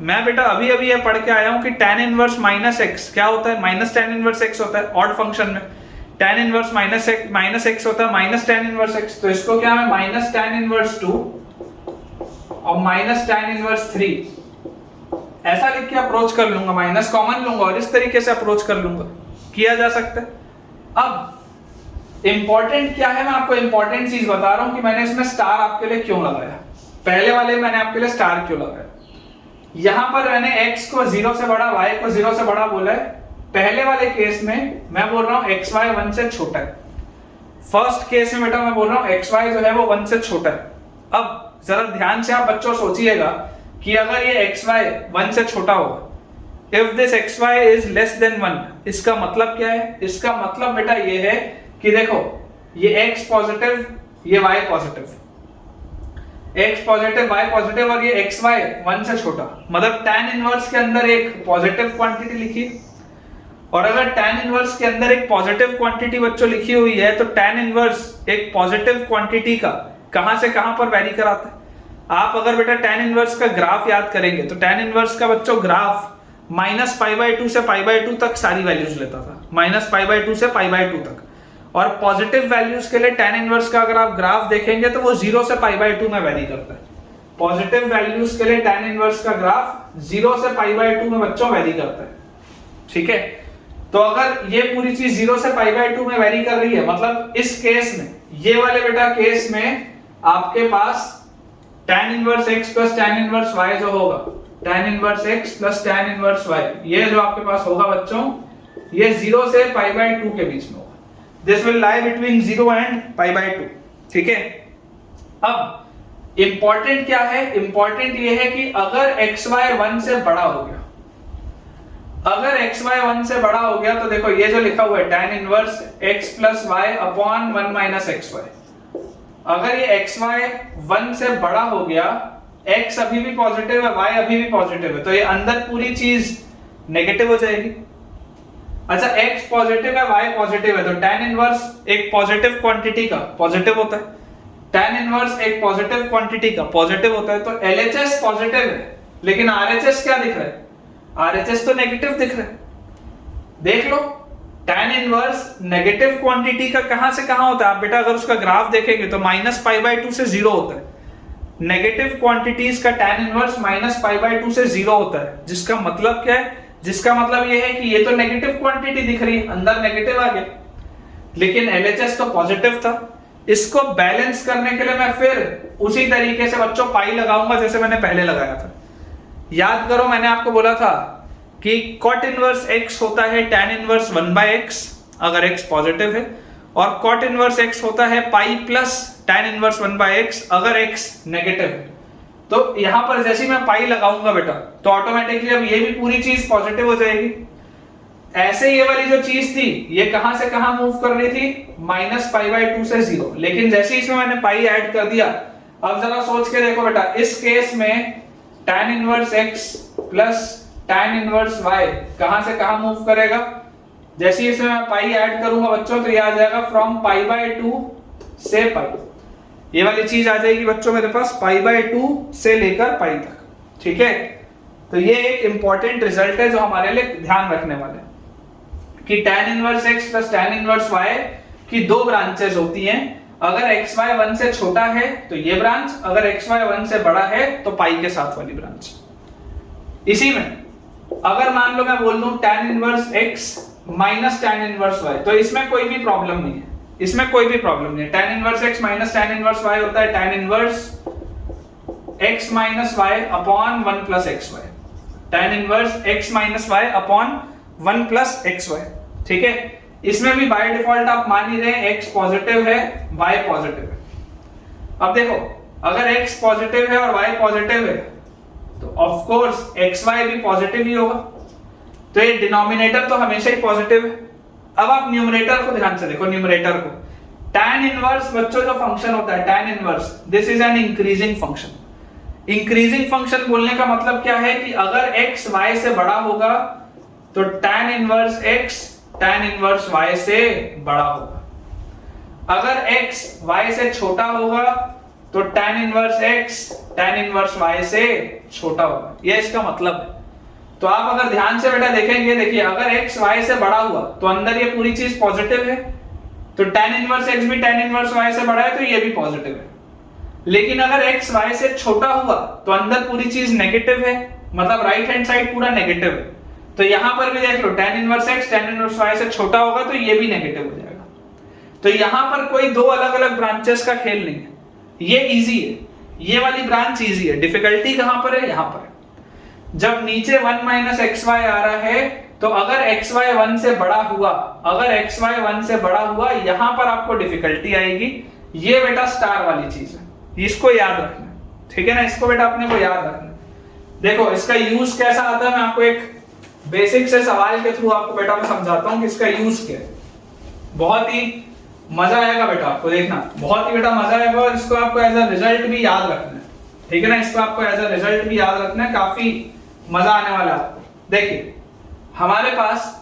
मैं बेटा अभी अभी ये पढ़ के आया हूं कि tan इनवर्स माइनस एक्स क्या होता है, माइनस tan इनवर्स एक्स होता है ऑड फंक्शन में। tan इनवर्स माइनस एक्स होता है माइनस tan इनवर्स एक्स, तो इसको क्या है माइनस tan इनवर्स 2 और माइनस tan इनवर्स 3 ऐसा लिख के अप्रोच कर लूंगा, माइनस कॉमन लूंगा और इस तरीके से अप्रोच कर लूंगा, किया जा सकता है। अब इंपॉर्टेंट क्या है, मैं आपको इंपॉर्टेंट चीज बता रहा हूं कि मैंने इसमें स्टार आपके लिए क्यों लगाया, पहले वाले मैंने आपके लिए स्टार क्यों लगाया। यहां पर मैंने x को 0 से बड़ा y को 0 से बड़ा बोला है, पहले वाले केस में मैं बोल रहा हूं xy 1 से छोटा है, फर्स्ट केस में बेटा मैं बोल रहा हूं xy जो है वो 1 से छोटा है। अब जरा ध्यान से आप बच्चों सोचिएगा कि अगर ये xy 1 से छोटा होगा, if this xy is less then 1, इसका मतलब क्या है, इसका मतलब बेटा ये है कि देखो ये x पॉजिटिव ये y positive, x positive y positive और ये xy 1 से छोटा, मतलब tan इनवर्स के अंदर एक पॉजिटिव क्वांटिटी लिखी, और अगर tan इनवर्स के अंदर एक पॉजिटिव क्वांटिटी बच्चों लिखी हुई है तो tan इनवर्स एक पॉजिटिव क्वांटिटी का कहां से कहां पर वैरी कराता है। आप अगर बेटा tan इनवर्स का ग्राफ याद करेंगे तो tan इनवर्स का बच्चों ग्राफ माइनस π/2 से π/2 तक सारी वैल्यूज लेता था, माइनस π/2 से π/2 तक, और पॉजिटिव वैल्यूज के लिए tan इनवर्स का अगर आप ग्राफ देखेंगे तो वो 0 से π/2 में वेरी करता है। पॉजिटिव वैल्यूज के लिए tan इनवर्स का ग्राफ 0 से π/2 में बच्चों वेरी करता है, ठीक है। तो अगर ये पूरी चीज 0 से π/2 में वेरी कर रही है, मतलब इस केस में, ये वाले बेटा केस में आपके पास tan inverse x plus tan inverse y जो होगा, tan inverse x plus tan inverse y, ये जो आपके पास होगा बच्चों, ये 0 से π/2 के बीच में होगा। This will lie between 0 and π/2, ठीक है। अब इंपॉर्टेंट क्या है, इंपॉर्टेंट ये है कि अगर xy 1 से बड़ा हो गया, अगर xy 1 से बड़ा हो गया तो देखो ये जो लिखा हुआ है tan inverse x plus y upon 1 minus xy, अगर ये xy 1 से बड़ा हो गया, x अभी भी पॉजिटिव है y अभी भी पॉजिटिव है, तो ये अंदर पूरी चीज नेगेटिव हो जाएगी। अच्छा x पॉजिटिव है y पॉजिटिव है, तो tan इनवर्स एक पॉजिटिव क्वांटिटी का पॉजिटिव होता है, tan इनवर्स एक पॉजिटिव क्वांटिटी का पॉजिटिव होता है, तो LHS पॉजिटिव है, लेकिन RHS क्या दिख रहा है, RHS तो नेगेटिव दिख रहा है। देख लो tan इनवर्स नेगेटिव क्वांटिटी का कहां से कहां होता है, आप बेटा अगर उसका ग्राफ देखेंगे तो माइनस π/2 से 0 होता है, नेगेटिव क्वांटिटीज का tan इनवर्स माइनस π/2 से 0 होता है, जिसका मतलब क्या है, जिसका मतलब ये है कि ये तो नेगेटिव क्वांटिटी दिख रही है, अंदर नेगेटिव आ गया, लेकिन LHS तो पॉजिटिव था। इसको बैलेंस करने के लिए मैं फिर उसी तरीके से बच्चों पाई लगाऊंगा जैसे मैंने पहले लगाया था। याद करो मैंने आपको बोला था कि cot इनवर्स x होता है tan इनवर्स 1/x अगर x पॉजिटिव है, और cot इनवर्स x होता है पाई प्लस tan इनवर्स 1/x अगर x नेगेटिव है। तो यहां पर जैसे मैं पाई लगाऊंगा बेटा तो ऑटोमेटिकली अब ये भी पूरी चीज पॉजिटिव हो जाएगी। ऐसे ये वाली जो चीज थी ये कहां से कहां मूव कर रही थी, माइनस π/2 से 0, लेकिन जैसे इसमें मैंने पाई ऐड कर दिया, अब जरा सोच के देखो बेटा, इस केस में tan inverse x plus tan inverse y कहां से कहां मूव करेगा, जैसे इसमें मैं पाई ऐड करूंगा बच्चों तो ये आ जाएगा फ्रॉम π/2 से पाई, ये वाली चीज आ जाएगी बच्चों मेरे पास π/2 से लेकर पाई तक, ठीक है। तो ये एक इंपॉर्टेंट रिजल्ट है जो हमारे लिए ध्यान रखने वाले हैं कि tan inverse x plus tan inverse y की दो ब्रांचेस होती हैं, अगर xy 1 से छोटा है तो ये ब्रांच, अगर xy 1 से बड़ा है तो पाई के साथ वाली ब्रांच। इसी में अगर मान लो मैं बोल दूं tan inverse x minus tan inverse y, तो इसमें कोई भी प्रॉब्लम नहीं है, इसमें कोई भी प्रॉब्लम नहीं है। tan inverse x minus tan inverse y होता है tan inverse x minus y upon 1 plus xy, tan inverse x minus y upon 1 plus xy, ठीक है। इसमें भी बाय डिफॉल्ट आप मान ही रहे हैं x पॉजिटिव है y पॉजिटिव है। अब देखो अगर x पॉजिटिव है और y पॉजिटिव है तो ऑफ कोर्स xy भी पॉजिटिव ही होगा, तो ये डिनोमिनेटर तो हमेशा ही पॉजिटिव है। अब आप न्यूमरेटर को ध्यान से देखो, न्यूमरेटर को tan इनवर्स बच्चों जो फंक्शन होता है tan inverse, this is an increasing function. Increasing function बोलने का मतलब क्या है कि अगर x y से बड़ा होगा तो tan inverse x tan inverse y से बड़ा होगा, अगर x y से छोटा होगा तो tan inverse x tan inverse y से छोटा होगा, ये इसका मतलब है। तो आप अगर ध्यान से बेटा देखेंगे, देखिए अगर x y से बड़ा हुआ तो अंदर ये पूरी चीज पॉजिटिव है, तो tan इनवर्स x भी tan इनवर्स y से बड़ा है तो ये भी पॉजिटिव है। लेकिन अगर x y से छोटा हुआ तो अंदर पूरी चीज नेगेटिव है, मतलब राइट हैंड साइड पूरा नेगेटिव है। तो यहां पर भी देख लो tan inverse x tan inverse y से छोटा होगा तो ये भी नेगेटिव हो जाएगा। तो यहां पर कोई दो अलग अलग ब्रांचेस का खेल नहीं है, ये इजी है, ये वाली ब्रांच इजी है। डिफिकल्टी कहां पर है? यहां पर है। जब नीचे 1 माइनस एक्स वाई आ रहा है तो अगर एक्स वाई 1 से बड़ा हुआ, अगर एक्स वाई 1 से बड़ा हुआ, यहां पर आपको डिफिकल्टी आएगी। ये बेटा स्टार वाली चीज है, इसको याद रखना, ठीक है ना, इसको बेटा अपने को याद रखना। देखो इसका यूज कैसा आता है, मैं आपको एक बेसिक से सवाल के थ्रू आपको बेटा मैं समझाता हूं कि इसका यूज क्या है। बहुत ही मजा आएगा बेटा, आपको देखना बहुत ही बेटा मजा आएगा, और इसको आपको एज अ रिजल्ट भी याद रखना है, ठीक है ना, इसको आपको एज अ रिजल्ट भी याद रखना है, काफी मजा आने वाला है आपको। देखिए हमारे पास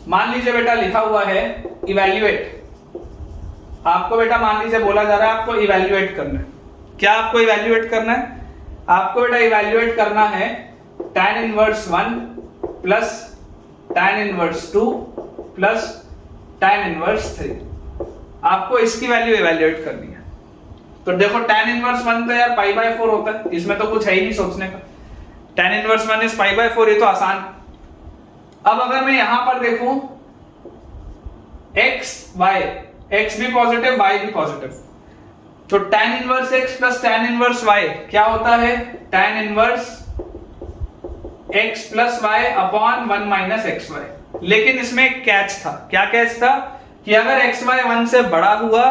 मान लीजिए बेटा लिखा हुआ है इवैल्यूएट, आपको बेटा मान लीजिए बोला जा रहा है आपको इवैल्यूएट करना है। क्या आपको इवैल्यूएट करना है? आपको बेटा इवैल्यूएट करना है tan inverse 1 plus tan inverse 2 plus tan inverse 3, आपको इसकी वैल्यू इवैल्यूएट करनी है। तो देखो tan इनवर्स 1 तो यार पाई बाय 4 होता है, इसमें तो कुछ है ही नहीं सोचने का। tan inverse 1 is pi by 4, ये तो आसान। अब अगर मैं यहां पर देखूं x y, x भी पॉजिटिव y भी पॉजिटिव, तो tan inverse x plus tan inverse y क्या होता है? tan inverse x plus y upon 1 minus x y. लेकिन इसमें एक कैच था। क्या कैच था? कि अगर x y 1 से बड़ा हुआ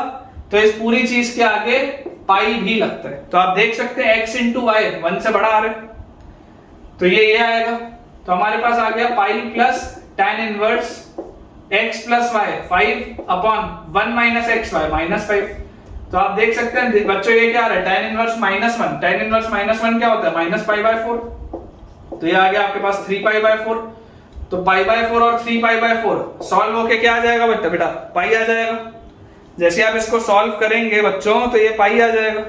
तो इस पूरी चीज के आगे पाई भी लगता है। तो आप देख सकते हैं x इंटू वाई 1 से बड़ा आ रहा है, तो ये आएगा। तो हमारे पास आ गया pi plus tan inverse x plus y 5 upon 1 minus x y minus 5। तो आप देख सकते हैं बच्चों ये क्या आ रहा है? tan inverse minus 1, tan inverse minus 1 क्या होता है? Minus pi by 4। तो ये आ गया आपके पास 3 पाई बाय 4। तो पाई बाय 4 और 3 पाई बाय 4 सॉल्व होके क्या आ जाएगा बेटा? पाई आ जाएगा। जैसे आप इसको सॉल्व करेंगे बच्चों तो ये पाई आ जाएगा।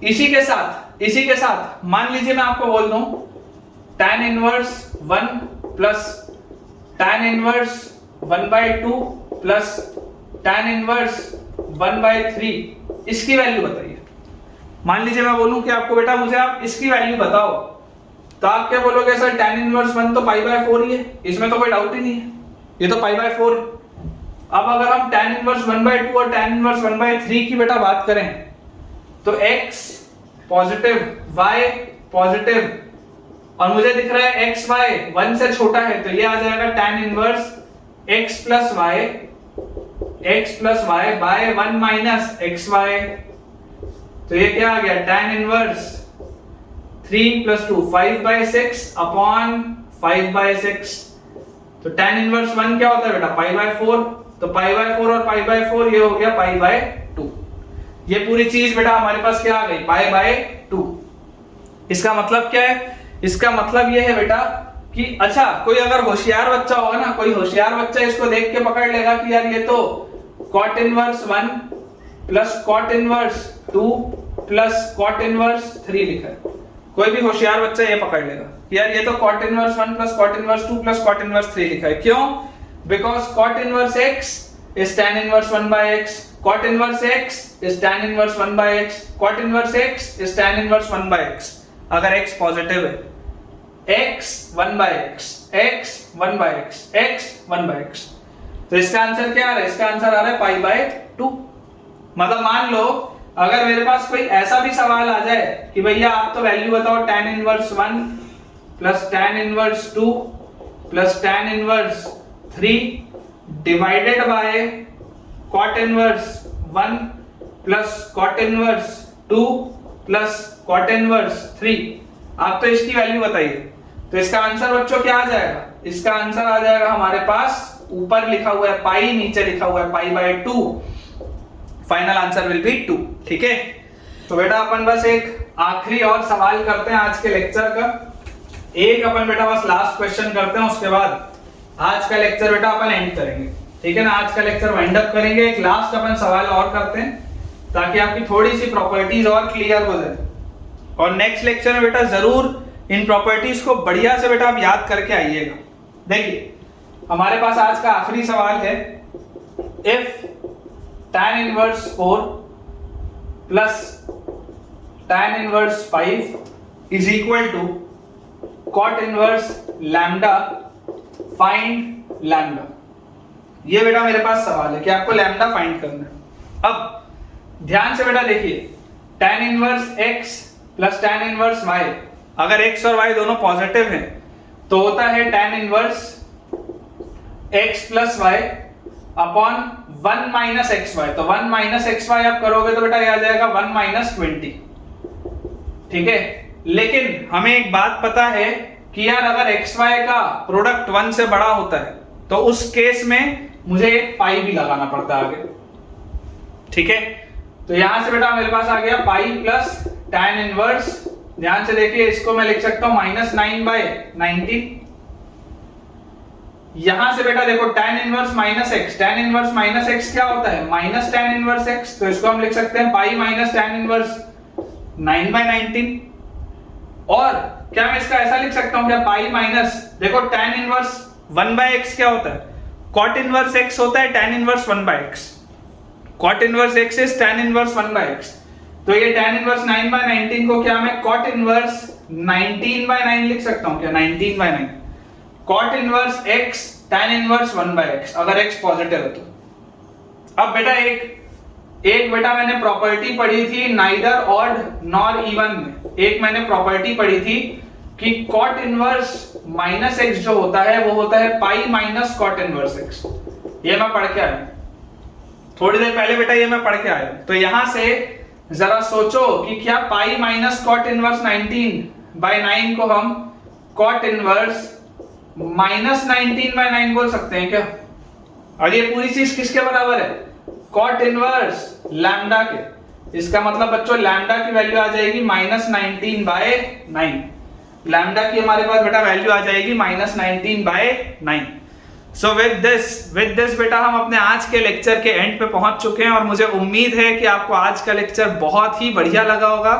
इसी के साथ मान लीजिए मैं आपको बोल दूं tan inverse 1 plus tan inverse 1/2 plus tan inverse 1/3, इसकी वैल्यू बताइए। मान लीजिए मैं बोलूं कि आपको बेटा मुझे आप इसकी वैल्यू बताओ, तो आप क्या बोलोगे? सर tan इनवर्स 1 तो पाई बाय 4 ही है, इसमें तो कोई डाउट ही नहीं है, ये तो पाई बाय 4। अब अगर हम tan इनवर्स 1/2 और tan इनवर्स 1/3 की बेटा बात करें तो x पॉजिटिव y पॉजिटिव, और मुझे दिख रहा है x y 1 से छोटा है, तो ये आ जाएगा tan inverse x plus y by 1 minus x y. तो ये क्या आ गया? tan inverse 3 plus 2 5/6 upon 5/6। तो tan इनवर्स 1 क्या होता है बेटा? Pi by 4। तो पाई बाय 4 और पाई बाय 4 ये हो गया पाई बाय 2। ये पूरी चीज बेटा हमारे पास क्या आ गई? पाई बाय 2। इसका मतलब क्या है? इसका मतलब ये है बेटा कि अच्छा कोई अगर होशियार बच्चा होगा ना, कोई होशियार बच्चा इसको देख के पकड़ लेगा कि यार ये तो cot inverse 1 plus cot inverse 2 plus cot inverse 3 लिखा है। कोई भी होशियार बच्चा ये पकड़ लेगा कि यार ये तो cot inverse 1 plus cot inverse 2 plus cot inverse 3 लिखा है। क्यों? Because cot inverse x is tan inverse 1 by x, cot inverse x is tan inverse 1 by x, cot inverse x is tan inverse 1 by x। अगर x positive है x 1 by x, x 1 by x, x 1 by x, तो इसका answer क्या आ रहा है? इसका answer आ रहा है पाई बाय 2। मतलब मान लो अगर मेरे पास कोई ऐसा भी सवाल आ जाए कि भैया आप तो वैल्यू बताओ tan inverse 1 plus tan inverse 2 plus tan inverse 3 divided by cot inverse 1 plus cot inverse 2 plus cot inverse 3, आप तो इसकी वैल्यू बताइए। तो इसका आंसर बच्चों क्या आ जाएगा? इसका आंसर आ जाएगा हमारे पास, ऊपर लिखा हुआ है पाई, नीचे लिखा हुआ है पाई by 2, final answer will be 2। ठीक है, तो बेटा अपन बस एक आखिरी और सवाल करते हैं आज के लेक्चर का। एक अपन बेटा बस लास्ट क्वेश्चन करते हैं, उसके बाद आज का लेक्चर बेटा अपन एंड करेंगे। ठीक है ना, आज का लेक्चर वाइंड अप करेंगे। एक लास्ट अपन सवाल और करते हैं, ताकि आपकी थोड़ी सी प्रॉपर्टीज और क्लियर हो जाए। और नेक्स्ट लेक्चर में बेटा जरूर इन प्रॉपर्टीज को बढ़िया से बेटा आप याद करके आइएगा। देखिए हमारे पास आज का आखिरी सवाल है, if tan inverse 4 plus tan inverse 5 is equal to cot inverse lambda, find lambda. ये बेटा मेरे पास सवाल है कि आपको लैम्डा फाइंड करना है। अब ध्यान से बेटा देखिए, tan inverse x plus tan inverse y, अगर x और y दोनों पॉजिटिव हैं तो होता है tan inverse x plus y upon 1 minus x y. तो 1 माइनस एक्स वाई आप करोगे तो बेटा ये आ जाएगा 1 माइनस 20। ठीक है, लेकिन हमें एक बात पता है कि यार अगर एक्स वाई का प्रोडक्ट 1 से बड़ा होता है तो उस केस में मुझे एक पाई भी लगाना पड़ता है आगे। ठीक है, तो यहां से बेटा मेरे पास आ गया पाई प्लस tan इनवर्स, ध्यान से देखिए इसको मैं लिख सकता हूं -9/90। यहां से बेटा देखो tan inverse minus x, tan inverse minus x क्या होता है माइनस tan इनवर्स एक्स, तो इसको हम लिख सकते हैं पाई माइनस tan इनवर्स 9/19। और क्या मैं इसका ऐसा लिख सकता हूं क्या पाई माइनस, देखो tan इनवर्स 1/x क्या होता है cot इनवर्स x होता है tan inverse 1/x, cot inverse x is tan inverse 1/x। तो ये tan इनवर्स 9/19 को क्या मैं cot इनवर्स 19/9 लिख सकता हूं क्या 19/9, cot inverse x tan inverse 1/x अगर x पॉजिटिव है तो। अब बेटा एक बेटा मैंने प्रॉपर्टी पढ़ी थी नाइदर ऑड नॉर इवन में, एक मैंने प्रॉपर्टी पढ़ी थी कि cot इनवर्स माइनस x जो होता है वो होता है pi minus cot inverse x। ये मैं पढ़ के आया थोड़ी देर पहले बेटा, ये मैं पढ़ के आया। तो यहां से जरा सोचो कि क्या पाई माइनस cot इनवर्स 19/9 को हम cot इनवर्स -19/9 बोल सकते हैं क्या? और ये पूरी चीज किसके बराबर है cot इनवर्स लैम्डा के। इसका मतलब बच्चों लैम्डा की वैल्यू आ जाएगी -19/9, लैम्डा की हमारे पास बेटा वैल्यू आ जाएगी -19/9। सो विद दिस बेटा हम अपने आज के लेक्चर के एंड पे पहुंच चुके हैं और मुझे उम्मीद है कि आपको आज का लेक्चर बहुत ही बढ़िया लगा होगा,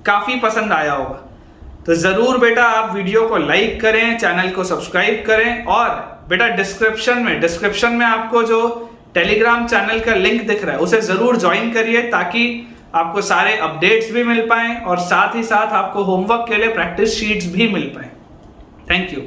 काफी पसंद आया होगा। तो जरूर बेटा आप वीडियो को लाइक करें, चैनल को सब्सक्राइब करें और बेटा डिस्क्रिप्शन में आपको जो टेलीग्राम चैनल का लिंक दिख रहा है उसे जरूर ज्वाइन करिए ताकि आपको सारे अपडेट्स भी मिल पाएं और साथ ही साथ आपको होमवर्क के लिए प्रैक्टिस शीट्स भी मिल पाएं। Thank you.